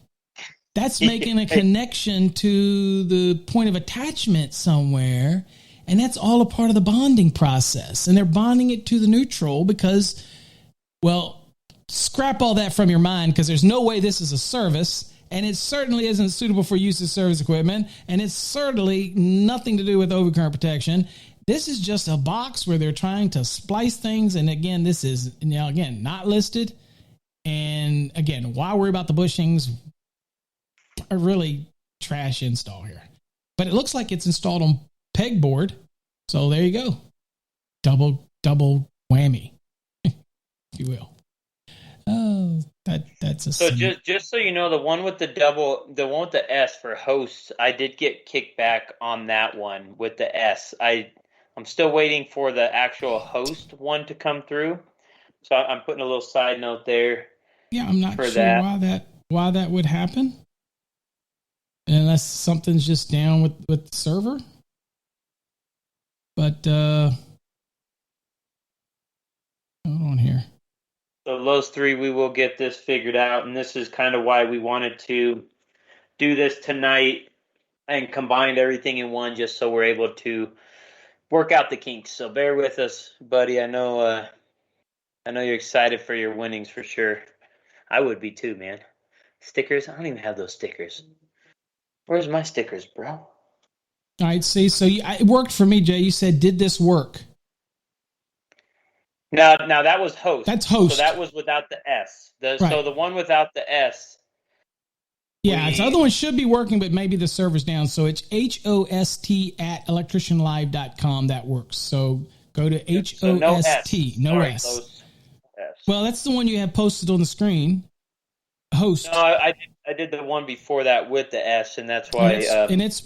That's making a connection to the point of attachment somewhere. And that's all a part of the bonding process. And they're bonding it to the neutral because, well, scrap all that from your mind, because there's no way this is a service. And it certainly isn't suitable for use as service equipment. And it's certainly nothing to do with overcurrent protection. This is just a box where they're trying to splice things. And again, this is, again, not listed. And again, why worry about the bushings? A really trash install here. But it looks like it's installed on pegboard. So there you go. Double whammy, if you will. Oh, that's a so just so you know, the one with the S for hosts, I did get kickback on that one with the S. I'm still waiting for the actual host one to come through. So I'm putting a little side note there. Yeah, I'm not sure why that would happen. Unless something's just down with the server. But hold on here. So those 3, we will get this figured out. And this is kind of why we wanted to do this tonight and combined everything in one, just so we're able to work out the kinks. So bear with us, buddy. I know you're excited for your winnings for sure. I would be too, man. Stickers? I don't even have those stickers. Where's my stickers, bro? All right, see, so it worked for me, Jay. You said, did this work? Now that was host. That's host. So that was without the S. Right. So the one without the S. Yeah, the other one should be working, but maybe the server's down. So it's host@electricianlive.com. That works. So go to HOST. No S. Well, that's the one you have posted on the screen. Host. No, I did the one before that with the S, and that's why. It's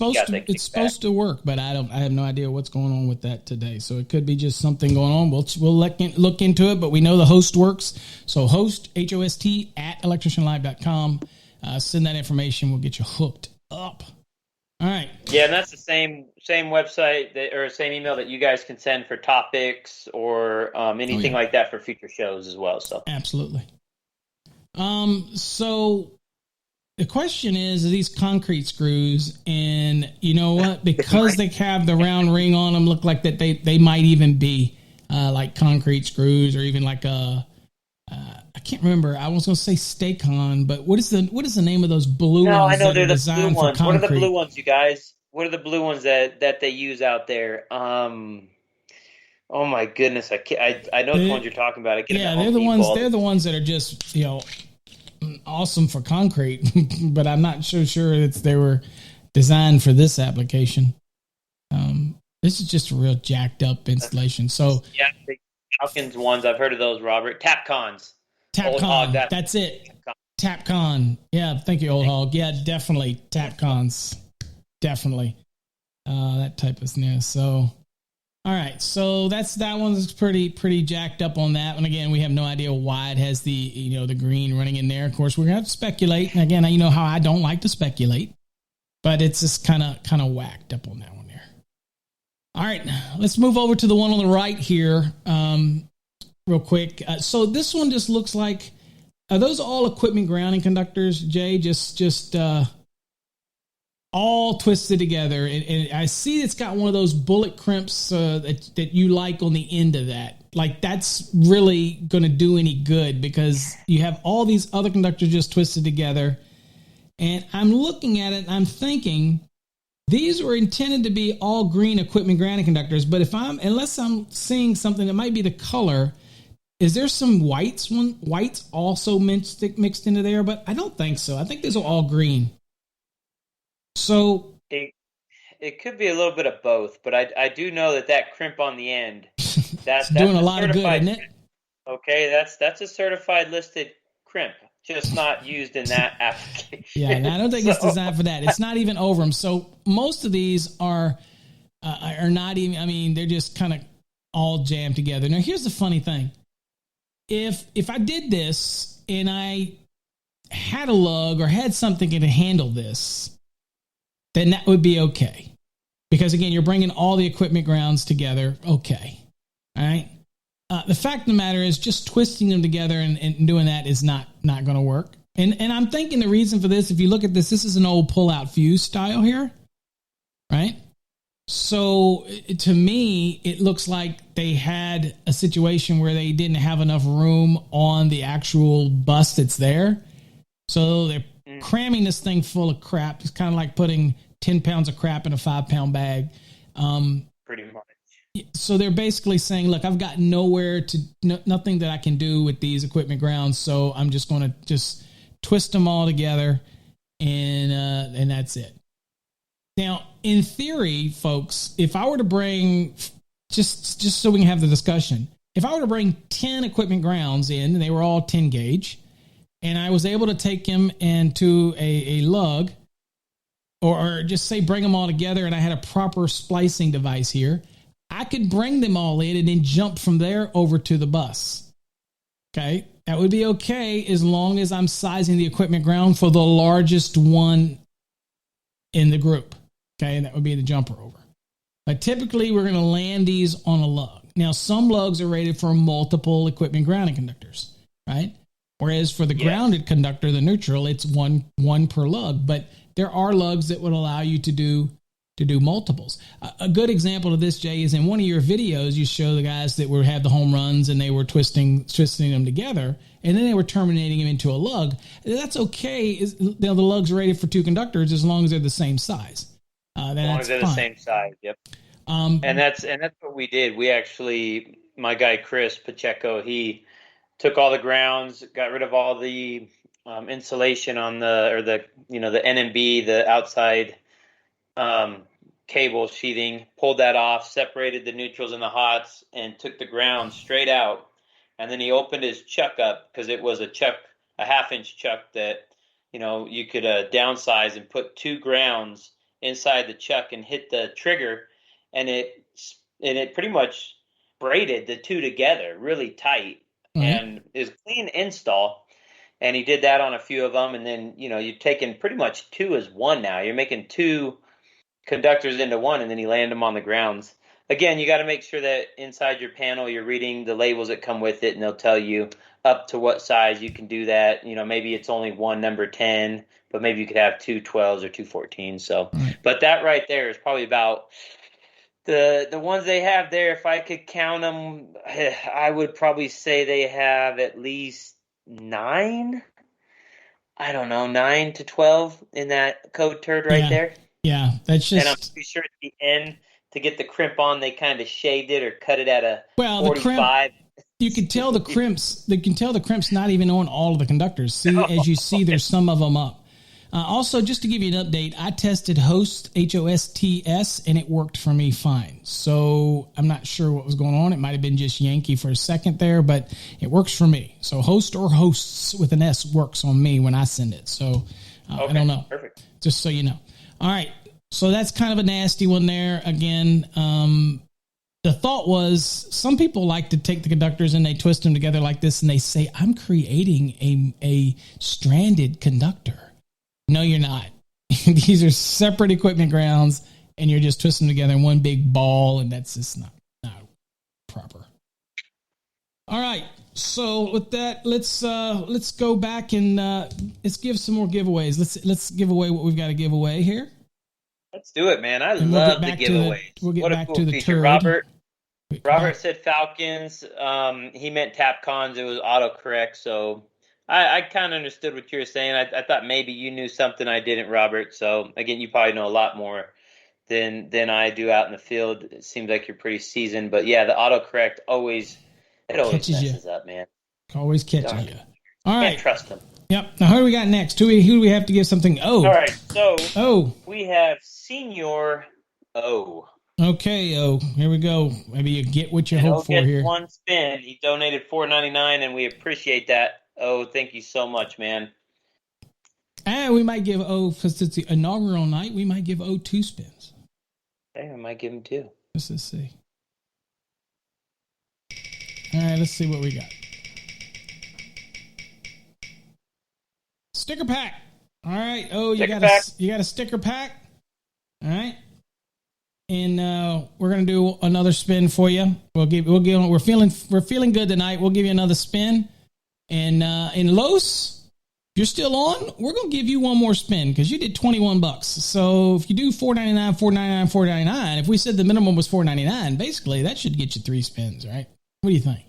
supposed to work, but I have no idea what's going on with that today. So it could be just something going on. We'll look into it, but we know the host works. So host HOST@electricianlive.com. send that information. We'll get you hooked up. All right. Yeah, and that's the same website or same email that you guys can send for topics or anything like that for future shows as well. So absolutely. So the question is these concrete screws, and you know what? Because they have the round ring on them, look like that they might even be like concrete screws, or even like I can't remember. I was going to say Stacon, but what is the name of those blue ones? No, I know that they're are the blue designed ones. for What are the concrete? blue ones, you guys? What are the blue ones that they use out there? Oh my goodness, I know which ones you're talking about. I get them at they're Home the ones. Depot. They're the ones that are just awesome for concrete, but I'm not so sure that they were designed for this application. This is just a real jacked up installation. So yeah, the Falcons ones, I've heard of those, Robert. Tapcons. Tapcon, that's it. Tapcon. Yeah, thank you, Old Hog. Yeah, definitely Tapcons. Definitely that type of snare. So, all right. So that one's pretty jacked up on that. And again, we have no idea why it has the green running in there. Of course, we're gonna have to speculate. And again, you know how I don't like to speculate, but it's just kind of whacked up on that one there. All right, let's move over to the one on the right here, real quick. So this one just looks like. Are those all equipment grounding conductors, Jay? Just all twisted together, and I see it's got one of those bullet crimps that you like on the end of that. Like that's really going to do any good because you have all these other conductors just twisted together. And I'm looking at it, and I'm thinking these were intended to be all green equipment grounding conductors. But unless I'm seeing something that might be the color. Is there some whites also mixed into there? But I don't think so. I think these are all green. So it could be a little bit of both, but I do know that crimp on the end that's doing a lot of good, isn't it? Okay, that's a certified listed crimp, just not used in that application. Yeah, and I don't think it's designed for that. It's not even over them. So most of these are not even. I mean, they're just kind of all jammed together. Now, here's the funny thing. If I did this and I had a lug or had something to handle this, then that would be okay. Because again, you're bringing all the equipment grounds together. Okay. All right. The fact of the matter is just twisting them together and doing that is not going to work. And I'm thinking the reason for this, if you look at this is an old pull-out fuse style here, right? So to me, it looks like they had a situation where they didn't have enough room on the actual bus that's there. So they're cramming this thing full of crap. It's kind of like putting 10 pounds of crap in a 5-pound bag. Pretty much. So they're basically saying, look, I've got nothing that I can do with these equipment grounds. So I'm just going to just twist them all together and that's it. Now, in theory, folks, if I were to bring, just so we can have the discussion, if I were to bring 10 equipment grounds in, and they were all 10 gauge, and I was able to take them into a lug, or just say bring them all together, and I had a proper splicing device here, I could bring them all in and then jump from there over to the bus. Okay? That would be okay as long as I'm sizing the equipment ground for the largest one in the group. Okay, and that would be the jumper over. But typically, we're going to land these on a lug. Now, some lugs are rated for multiple equipment grounding conductors, right? Whereas for the grounded conductor, the neutral, it's one per lug. But there are lugs that would allow you to do multiples. A good example of this, Jay, is in one of your videos, you show the guys that had the home runs and they were twisting them together, and then they were terminating them into a lug. That's okay. The lugs are rated for 2 conductors as long as they're the same size. As long as they're the same size, yep. And that's what we did. We actually, my guy Chris Pacheco, he took all the grounds, got rid of all the insulation on the NMB, the outside cable sheathing, pulled that off, separated the neutrals and the hots, and took the ground straight out. And then he opened his chuck up because it was a 1/2-inch chuck that you could downsize and put 2 grounds inside the chuck and hit the trigger, and it pretty much braided the 2 together really tight, and is clean install. And he did that on a few of them. And then, you're taking pretty much 2 as 1 now. You're making 2 conductors into 1, and then he landed them on the grounds. Again, you got to make sure that inside your panel, you're reading the labels that come with it, and they'll tell you up to what size you can do that. Maybe it's only 1 number 10, but maybe you could have 2 12s or 2 14s. So, but that right there is probably about the ones they have there. If I could count them, I would probably say they have at least 9. I don't know, 9 to 12 in that CODE Turd right there. Yeah, that's just. And I'm pretty sure at the end, to get the crimp on, they kind of shaved it or cut it at a 45. The crimp, you can tell the crimps. You can tell the crimps not even on all of the conductors. See, as you see, there's some of them up. Also, just to give you an update, I tested Host, HOSTS, and it worked for me fine. So I'm not sure what was going on. It might have been just Yankee for a second there, but it works for me. So Host or Hosts with an S works on me when I send it. So I don't know. Perfect. Just so you know. All right. So that's kind of a nasty one there. Again, the thought was some people like to take the conductors and they twist them together like this and they say, I'm creating a stranded conductor. No, you're not. These are separate equipment grounds, and you're just twisting them together in one big ball, and that's just not proper. All right. So with that, let's go back and let's give some more giveaways. Let's give away what we've got to give away here. Let's do it, man. I love the giveaways. We'll get what back a cool to the feature. turd. Robert said Falcons. He meant Tapcons. It was autocorrect, so I kind of understood what you were saying. I thought maybe you knew something I didn't, Robert. So, again, you probably know a lot more than I do out in the field. It seems like you're pretty seasoned. But, yeah, the autocorrect always messes up, man. Always catches you. All right. Can't trust them. Yep. Now, who do we got next? Who do we have to give something? Oh. All right. So, we have Senior O. Okay, O. Here we go. Maybe you get what you hope for here. One spin. He donated $4.99, and we appreciate that. Oh, thank you so much, man. And we might give O, because it's the inaugural night, we might give O 2 spins. Hey, we might give him 2. Let's just see. All right, let's see what we got. Sticker pack. All right. Oh, you got a sticker pack. All right. And we're gonna do another spin for you. We're feeling good tonight. We'll give you another spin. And in Los, if you're still on, we're gonna give you one more spin because you did $21. So if you do $4.99, $4.99, $4.99, if we said the minimum was $4.99, basically that should get you 3 spins, right? What do you think?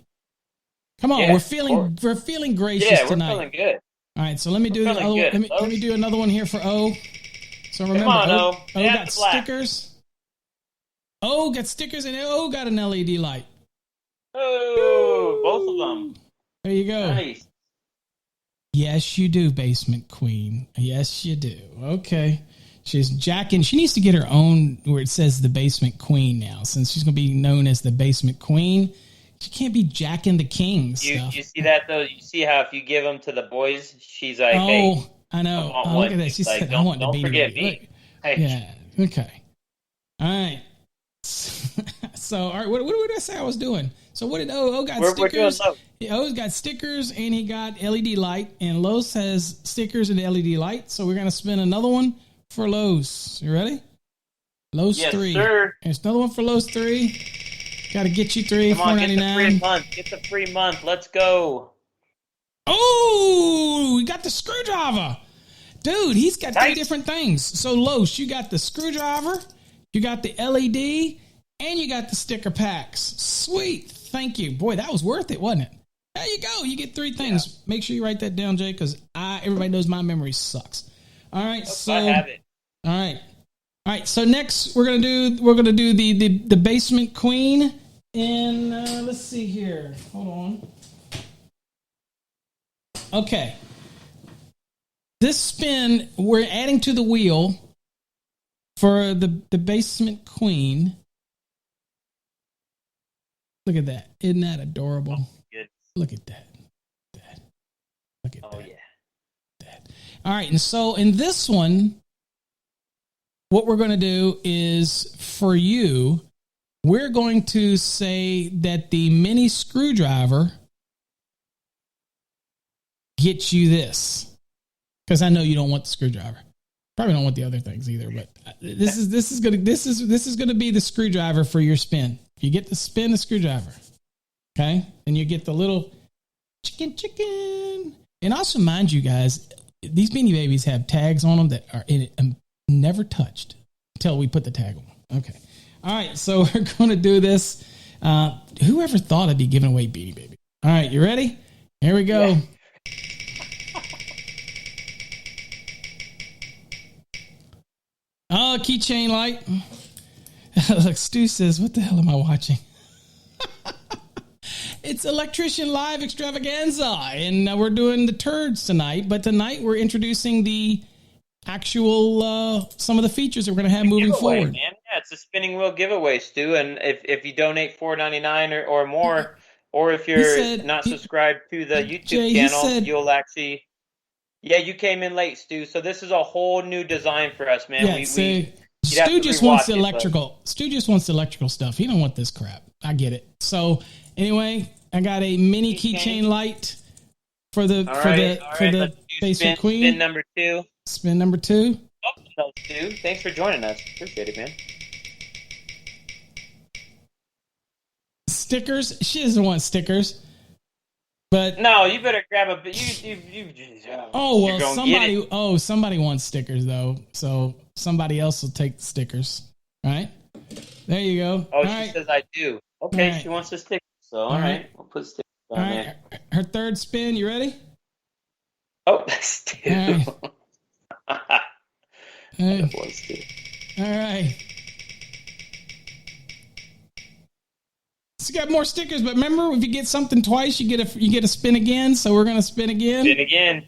Come on, we're feeling gracious tonight. Yeah, we're feeling good. All right, so let me do let me do another one here for O. So remember, O got stickers. O got stickers, and O got an LED light. Oh, both of them. There you go. Nice. Yes, you do, Basement Queen. Yes, you do. Okay. She's jacking. She needs to get her own where it says the Basement Queen now, since she's going to be known as the Basement Queen. She can't be jacking the king stuff. You see that, though? You see how if you give them to the boys, she's like, hey. Oh, I know. Look at that. She said, I want to be forget me. Hey. Yeah. Okay. All right. So, all right. What did I say I was doing? So, what did O got stickers? O's got stickers, and he got LED light, and Los has stickers and LED light. So, we're going to spin another one for Los. You ready? Los 3. Yes, sir. There's another one for Los 3. Got to get you 3. Come on, get the free month. Get the free month. Let's go. Oh, we got the screwdriver. Dude, he's got 3 different things. So, Los, you got the screwdriver, you got the LED, and you got the sticker packs. Sweet. Thank you. Boy, that was worth it, wasn't it? There you go. You get 3 things. Yeah. Make sure you write that down, Jay, because everybody knows my memory sucks. All right, so I have it. All right. So next we're gonna do the Basement Queen, and let's see here. Hold on. Okay. This spin we're adding to the wheel for the Basement Queen. Look at that. Isn't that adorable? Good. Look at that. Look at that. Oh, yeah. That. All right. And so in this one, what we're going to do is for you, we're going to say that the mini screwdriver get you this, because I know you don't want the screwdriver. Probably don't want the other things either, but this is gonna be the screwdriver for your spin. If you get to spin the screwdriver, okay, then you get the little chicken. And also, mind you guys, these Beanie Babies have tags on them that are in it and never touched until we put the tag on. Okay, all right, so we're gonna do this. Whoever thought I'd be giving away Beanie Baby? All right, you ready? Here we go. Yeah. Oh, Keychain Light. Look, Stu says, what the hell am I watching? It's Electrician Live Extravaganza, and we're doing the turds tonight. But tonight we're introducing the actual, some of the features that we're going to have moving forward. Man. Yeah, it's a spinning wheel giveaway, Stu. And if you donate $4.99 or more, or if you're not subscribed to the YouTube channel, you'll actually... Yeah, you came in late, Stu. So this is a whole new design for us, man. Yeah, Stu just wants the electrical. Stu just wants the electrical stuff. He don't want this crap. I get it. So anyway, I got a mini keychain light for the basic queen. Spin number 2. Spin number 2. Oh, no, Stu. Thanks for joining us. Appreciate it, man. Stickers. She doesn't want stickers. But no, you better grab a. Oh well, somebody wants stickers though, so somebody else will take the stickers. All right, there you go. Oh, she says I do. Okay, right. She wants the stickers. So all right, we'll put stickers on there. Her third spin. You ready? Oh, Stu. All right. All right. So you got more stickers, but remember, if you get something twice, you get a spin again. So we're gonna spin again. Spin again.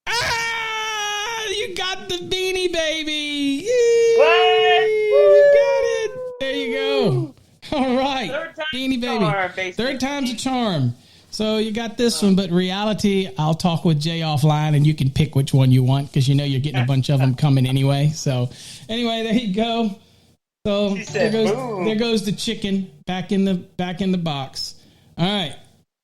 Ah! You got the Beanie Baby. What? You got it. There you go. All right, Beanie Baby. Third time's a charm. So you got this one, but reality, I'll talk with Jay offline, and you can pick which one you want because you know you're getting a bunch of them coming anyway. So anyway, there you go. So there goes the chicken back in the box. All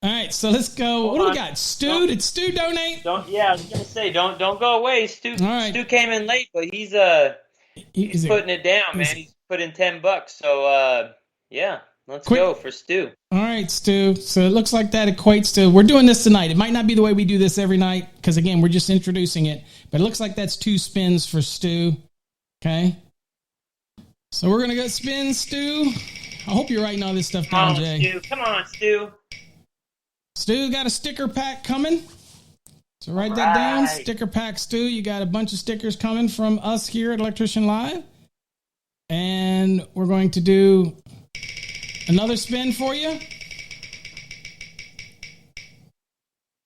right. So let's go. What do we got? Stu? Did Stu donate? I was gonna say don't go away. Stu. All right. Stu came in late, but he's putting it down, man. He's put in $10. So yeah. Let's go for Stu. All right, Stu. So it looks like that equates to... We're doing this tonight. It might not be the way we do this every night because, again, we're just introducing it. But it looks like that's 2 spins for Stu. Okay? So we're going to go spin, Stu. I hope you're writing all this stuff down, Jay. Come on, Stu. Stu got a sticker pack coming. So write that down. Sticker pack, Stu. You got a bunch of stickers coming from us here at Electrician Live. And we're going to do... another spin for you.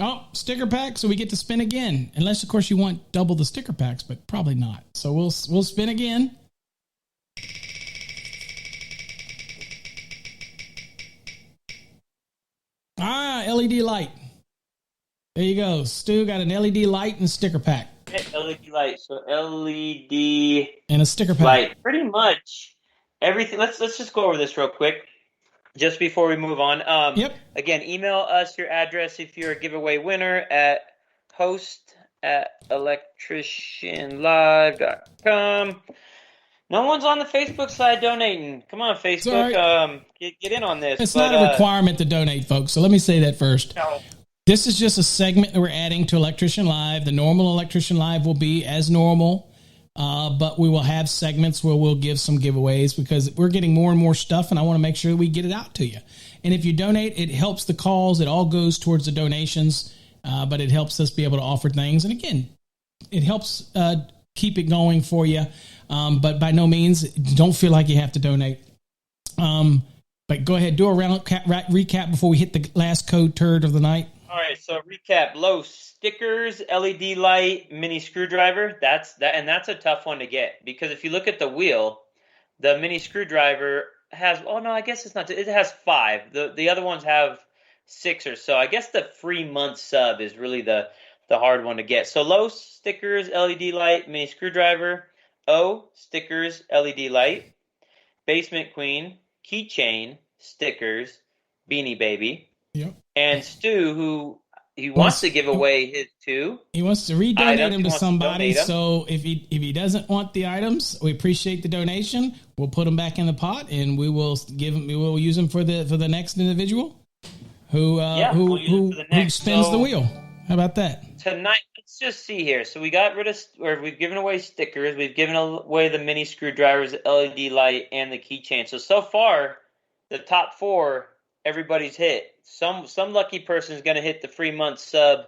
Oh, sticker pack, so we get to spin again. Unless, of course, you want double the sticker packs, but probably not. So we'll spin again. LED light. There you go. Stu got an LED light and a sticker pack. LED light. So LED and a sticker pack. Light. Pretty much everything. Let's just go over this real quick. Just before we move on, Again, email us your address if you're a giveaway winner at host@electricianlive.com. No one's on the Facebook side donating. Come on, Facebook, get in on this. It's not a requirement to donate, folks. So let me say that first. No. This is just a segment that we're adding to Electrician Live. The normal Electrician Live will be as normal. But we will have segments where we'll give some giveaways because we're getting more and more stuff, and I want to make sure we get it out to you. And if you donate, it helps the cause. It all goes towards the donations, but it helps us be able to offer things. And again, it helps keep it going for you. But by no means, don't feel like you have to donate. But go ahead, do a recap before we hit the last code turd of the night. All right, so recap: low stickers, LED light, mini screwdriver. That's a tough one to get because if you look at the wheel, the mini screwdriver has. Oh no, I guess it's not. It has 5. The other ones have 6 or so. I guess the free month sub is really the hard one to get. So low stickers, LED light, mini screwdriver. O stickers, LED light. Basement queen, keychain, stickers. Beanie Baby. Yep. And Stu, who he wants to give away his two. He wants to redonate them to somebody. To so if he doesn't want the items, we appreciate the donation. We'll put them back in the pot, and we will use them for the next individual who spins the wheel. How about that? Tonight, let's just see here. So we've given away stickers. We've given away the mini screwdrivers, the LED light, and the keychain. So far, the top four, everybody's hit. Some lucky person is going to hit the free month sub,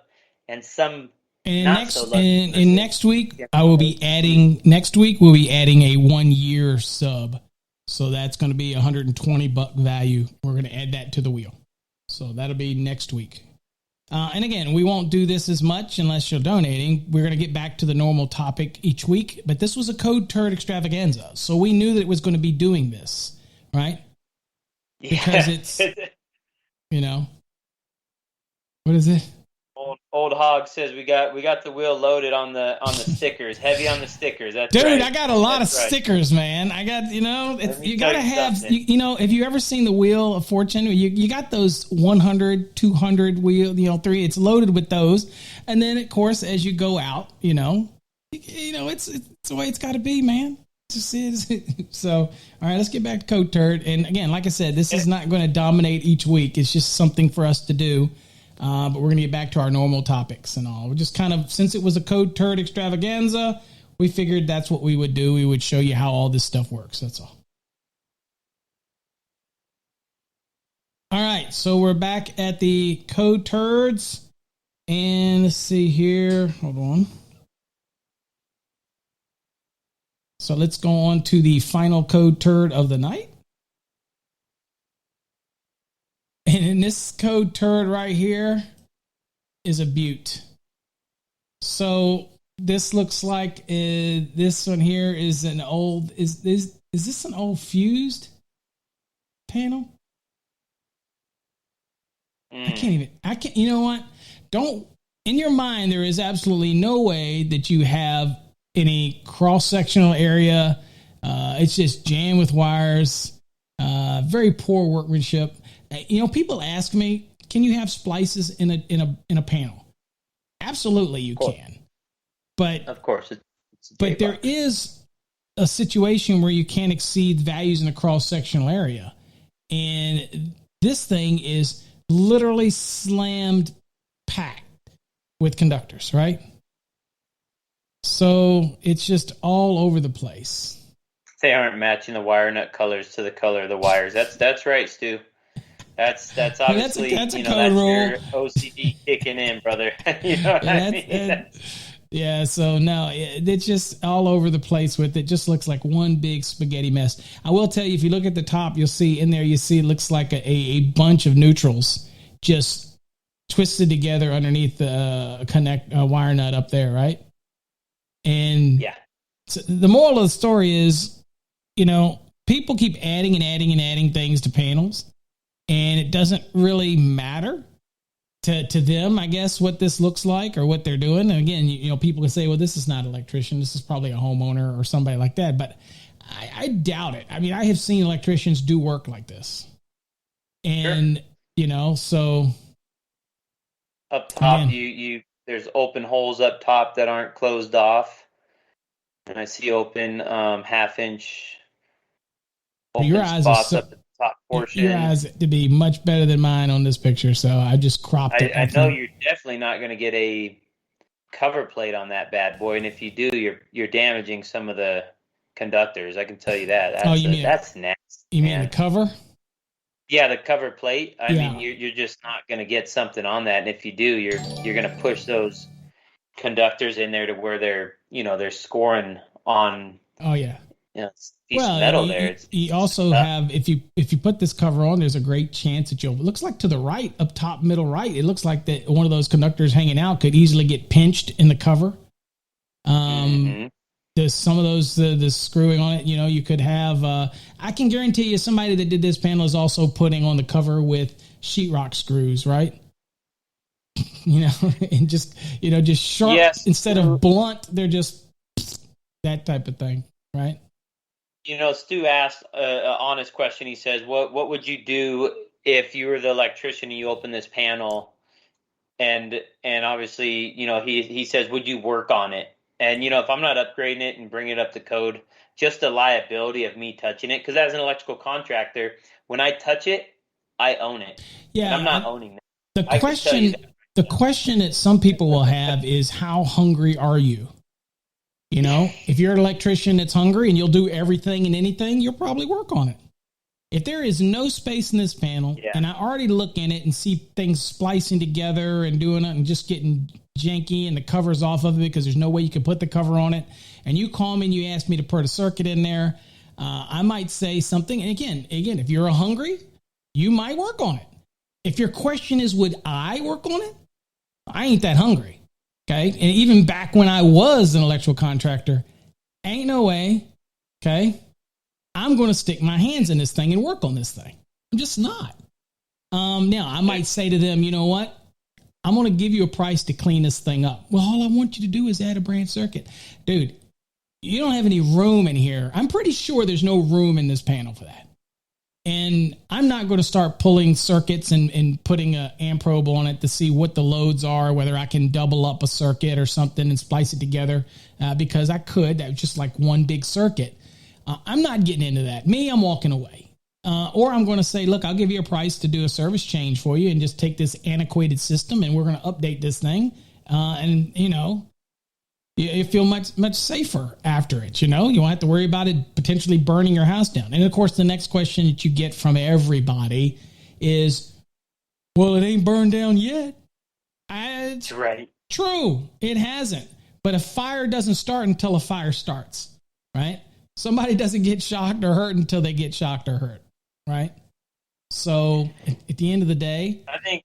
and some so lucky. And next week, we'll be adding a 1 year sub. So that's going to be $120 value. We're going to add that to the wheel. So that'll be next week. And again, we won't do this as much unless you're donating. We're going to get back to the normal topic each week. But this was a Code Turd Extravaganza. So we knew that it was going to be doing this, right? Because it's, what is it? Old Hog says we got the wheel loaded on the stickers, heavy on the stickers. That's dude, right. I got a lot of stickers, man. I got you got to have if you ever seen the Wheel of Fortune, you got those 100, 200 wheel, 3. It's loaded with those, and then of course as you go out, it's the way it's got to be, man. Just is. So, all right, let's get back to Code Turd. And again, like I said, this is not going to dominate each week. It's just something for us to do. But we're going to get back to our normal topics and all. We just kind of, since it was a Code Turd Extravaganza, we figured that's what we would do. We would show you how all this stuff works. That's all. All right, so we're back at the Code Turds. And let's see here. Hold on. So let's go on to the final Code Turd of the night. And in this Code Turd right here is a Butte. So this looks like this one here is an old, is this an old fused panel? I can't, you know what? In your mind, there is absolutely no way that you have any cross-sectional area. It's just jammed with wires. Very poor workmanship. People ask me, can you have splices in a panel? Absolutely, you can. But of course, but there is a situation where you can't exceed values in a cross-sectional area, and this thing is literally slammed packed with conductors, right? So it's just all over the place. They aren't matching the wire nut colors to the color of the wires. That's right, Stu. That's obviously that's your OCD kicking in, brother. You know what I mean? Yeah. So no, it's just all over the place with it. Just looks like one big spaghetti mess. I will tell you, if you look at the top, you'll see in there. It looks like a bunch of neutrals just twisted together underneath the wire nut up there, right? And yeah, so the moral of the story is, people keep adding and adding and adding things to panels, and it doesn't really matter to them, I guess, what this looks like or what they're doing. And again, people can say, well, this is not an electrician. This is probably a homeowner or somebody like that. But I doubt it. I mean, I have seen electricians do work like this. And, so. Up top, there's open holes up top that aren't closed off. And I see open half-inch spots up at the top portion. Your eyes to be much better than mine on this picture, so I just cropped it. I know you're definitely not going to get a cover plate on that bad boy, and if you do, you're damaging some of the conductors. I can tell you that. That's nasty. You mean the cover? Yeah, the cover plate. I mean, you're just not going to get something on that, and if you do, you're going to push those conductors in there to where they're scoring on. Oh yeah. Piece of metal there. You also have, if you put this cover on, there's a great chance that it looks like to the right, up top, middle right. It looks like that one of those conductors hanging out could easily get pinched in the cover. There's some of those the screwing on it. You could have. I can guarantee you, somebody that did this panel is also putting on the cover with sheetrock screws, right? And just sharp instead of blunt. They're just that type of thing, right? Stu asked an honest question. He says, "What would you do if you were the electrician and you open this panel, and obviously, he says, would you work on it? And, if I'm not upgrading it and bringing it up to code, just the liability of me touching it, because as an electrical contractor, when I touch it, I own it. Yeah, and I'm not owning it. The question that some people will have is, how hungry are you? If you're an electrician that's hungry and you'll do everything and anything, you'll probably work on it. If there is no space in this panel, and I already look in it and see things splicing together and doing it and just getting janky and the cover's off of it because there's no way you can put the cover on it, and you call me and you ask me to put a circuit in there, I might say something. And again, if you're hungry, you might work on it. If your question is, would I work on it? I ain't that hungry. Okay. And even back when I was an electrical contractor, ain't no way. Okay. I'm going to stick my hands in this thing and work on this thing. I'm just not. Now I might say to them, you know what? I'm going to give you a price to clean this thing up. Well, all I want you to do is add a branch circuit. Dude, you don't have any room in here. I'm pretty sure there's no room in this panel for that. And I'm not going to start pulling circuits and putting an amp probe on it to see what the loads are, whether I can double up a circuit or something and splice it together, because I could. That's just like one big circuit. I'm not getting into that. I'm walking away. Or I'm going to say, look, I'll give you a price to do a service change for you and just take this antiquated system and we're going to update this thing. You feel much safer after it. You won't have to worry about it potentially burning your house down. And of course, the next question that you get from everybody is, well, it ain't burned down yet. That's right. True. It hasn't. But a fire doesn't start until a fire starts, right? Somebody doesn't get shocked or hurt until they get shocked or hurt, right? So at the end of the day, I think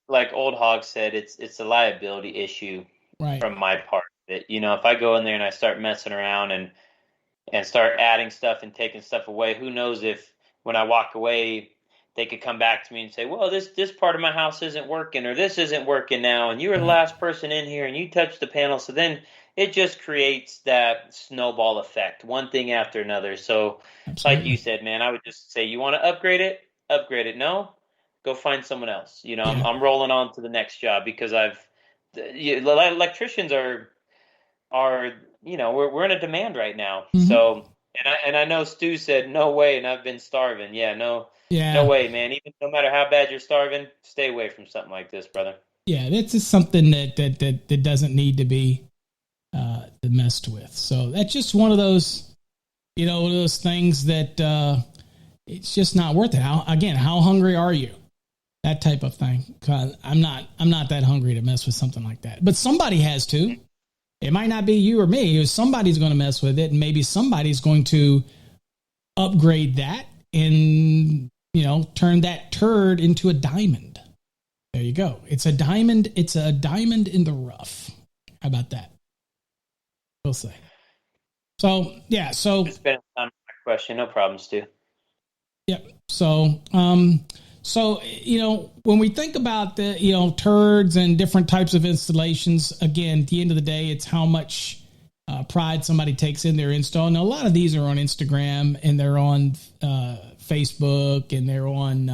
like Old Hog said, it's a liability issue, right, from my part. That, if I go in there and I start messing around and start adding stuff and taking stuff away, who knows if when I walk away, they could come back to me and say, well, this part of my house isn't working, or this isn't working now, and you were the last person in here and you touched the panel. So then it just creates that snowball effect, one thing after another. So absolutely, like you said, man, I would just say, you want to upgrade it? Upgrade it. No, go find someone else. I'm rolling on to the next job, because electricians are we're in a demand right now. Mm-hmm. So and I know Stu said no way, and I've been starving. No way, man. Even no matter how bad you're starving, stay away from something like this, brother. Yeah, that's just something that doesn't need to be messed with. So that's just one of those things that it's just not worth it. How hungry are you? That type of thing. 'Cause I'm not that hungry to mess with something like that. But somebody has to. It might not be you or me. Somebody's going to mess with it, and maybe somebody's going to upgrade that and, turn that turd into a diamond. There you go. It's a diamond. It's a diamond in the rough. How about that? We'll see. So, yeah. So it's been a question. No problem, Stu. Yep. So, when we think about the, turds and different types of installations, again, at the end of the day, it's how much pride somebody takes in their install. And a lot of these are on Instagram, and they're on Facebook, and they're on,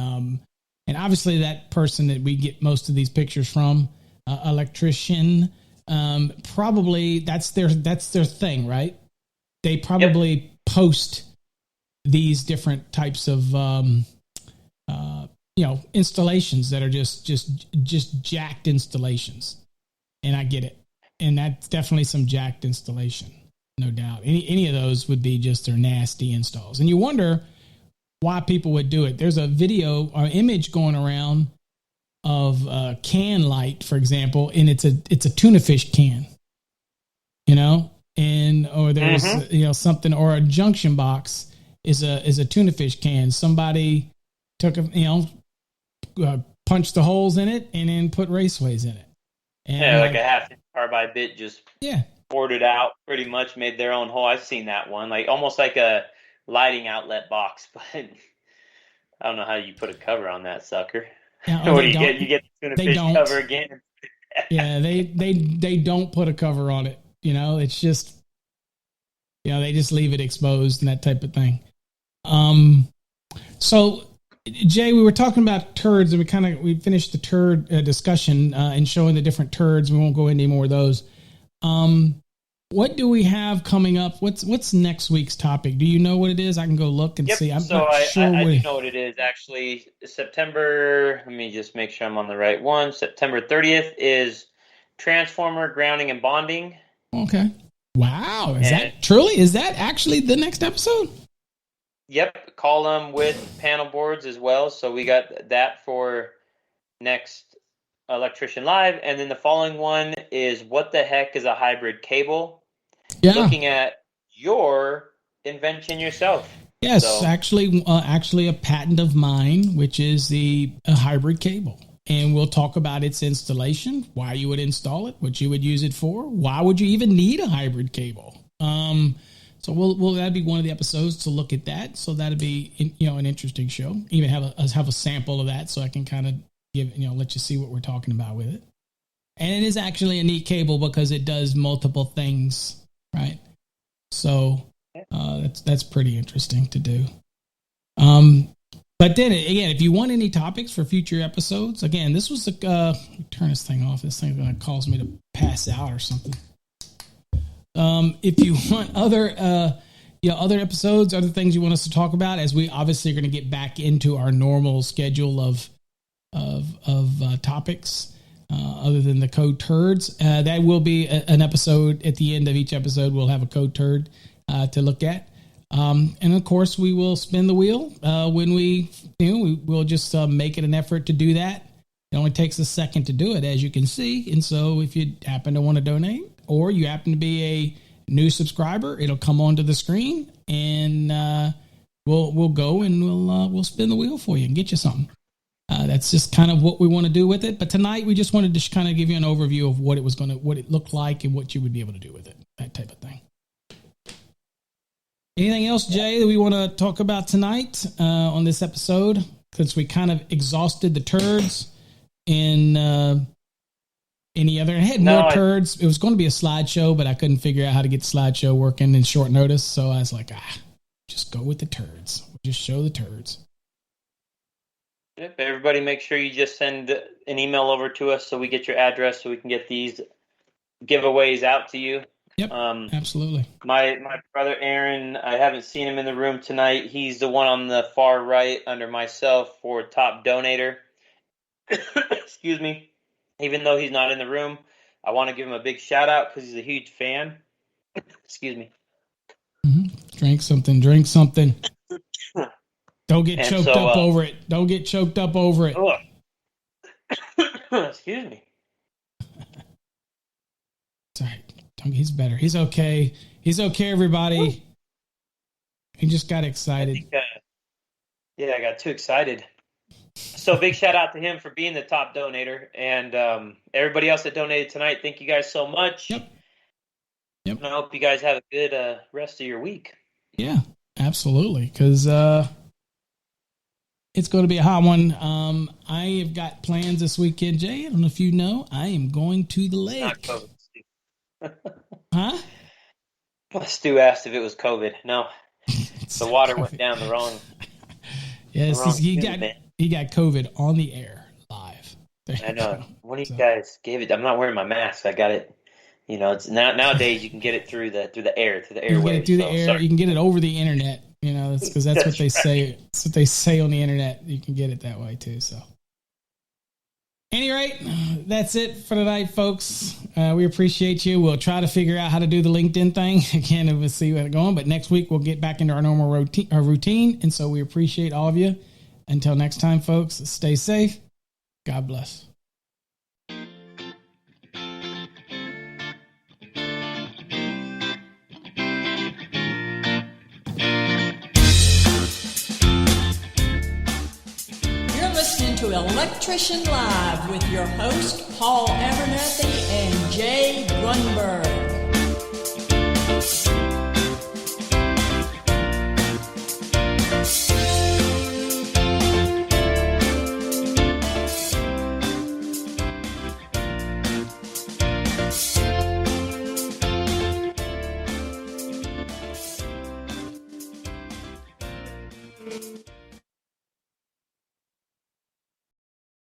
and obviously that person that we get most of these pictures from, Electrician, probably that's their thing, right? They probably post these different types of, installations that are just jacked installations. And I get it. And that's definitely some jacked installation, no doubt. Any of those would be just their nasty installs. And you wonder why people would do it. There's a video or image going around of a can light, for example, and it's a tuna fish can, or there's, something, or a junction box is a tuna fish can. Somebody took punched the holes in it and then put raceways in it. And like a half-inch carbide bit, just poured it out, pretty much made their own hole. I've seen that one, like almost like a lighting outlet box, but I don't know how you put a cover on that sucker. Yeah, what do you get? You get the tuna fish cover again. Yeah, they don't put a cover on it. It's just, they just leave it exposed and that type of thing. So Jay, we were talking about turds, and we finished the turd discussion and showing the different turds. We won't go into any more of those. What do we have coming up? What's next week's topic? Do you know what it is? I can go look and see. I'm not sure. I do know what it is. Actually, September. Let me just make sure I'm on the right one. September 30th is transformer grounding and bonding. Okay. Wow. Is that actually the next episode? Yep. Column with panel boards as well. So we got that for next Electrician Live. And then the following one is what the heck is a hybrid cable? Yeah. Looking at your invention yourself. Yes, so. actually a patent of mine, which is a hybrid cable. And we'll talk about its installation, why you would install it, what you would use it for, why would you even need a hybrid cable. So we'll that'd be one of the episodes to look at that. So that'd be an interesting show. Even have a sample of that, so I can kind of let you see what we're talking about with it. And it is actually a neat cable because it does multiple things, right? So that's pretty interesting to do. But then again, if you want any topics for future episodes, again, this was turn this thing off. This thing going to cause me to pass out or something. If you want other episodes, other things you want us to talk about, as we obviously are going to get back into our normal schedule of topics, other than the code turds, that will be an episode. At the end of each episode, we'll have a code turd to look at. And of course, we will spin the wheel when we'll just make it an effort to do that. It only takes a second to do it, as you can see. And so if you happen to want to donate, or you happen to be a new subscriber, it'll come onto the screen, and we'll go and we'll spin the wheel for you and get you something. That's just kind of what we want to do with it. But tonight we just wanted to kind of give you an overview of what it looked like and what you would be able to do with it, that type of thing. Anything else, Jay, that we want to talk about tonight on this episode? Since we kind of exhausted the turds and any other. I had more turds. It was going to be a slideshow, but I couldn't figure out how to get the slideshow working in short notice. So I was like, just go with the turds. Just show the turds. Yep, everybody make sure you just send an email over to us so we get your address so we can get these giveaways out to you. Yep, absolutely. My brother Aaron, I haven't seen him in the room tonight. He's the one on the far right under myself for top donator. Excuse me. Even though he's not in the room, I want to give him a big shout out because he's a huge fan. Excuse me. Mm-hmm. Drink something. Don't get choked up over it. Don't get choked up over it. Excuse me. It's all right. He's better. He's okay. He's okay, everybody. He just got excited. I got too excited. So big shout out to him for being the top donator, and everybody else that donated tonight. Thank you guys so much. Yep. And I hope you guys have a good rest of your week. Yeah, absolutely. Because it's going to be a hot one. I have got plans this weekend, Jay. I don't know if you know. I am going to the lake. Not COVID. Huh? Stu asked if it was COVID. No, the water went down the wrong. Yes, he got COVID on the air live. I know. One of you guys gave it. I'm not wearing my mask. I got it. It's nowadays you can get it through the air, through the airwaves. You can get it through the air. Sorry. You can get it over the internet. Because that's what they say. That's what they say on the internet. You can get it that way too. So. Any rate, that's it for tonight, folks. We appreciate you. We'll try to figure out how to do the LinkedIn thing again, and we'll see where it's going. But next week we'll get back into our normal routine, and so we appreciate all of you. Until next time, folks. Stay safe. God bless. To Electrician Live with your host, Paul Abernathy and Jay Grunberg.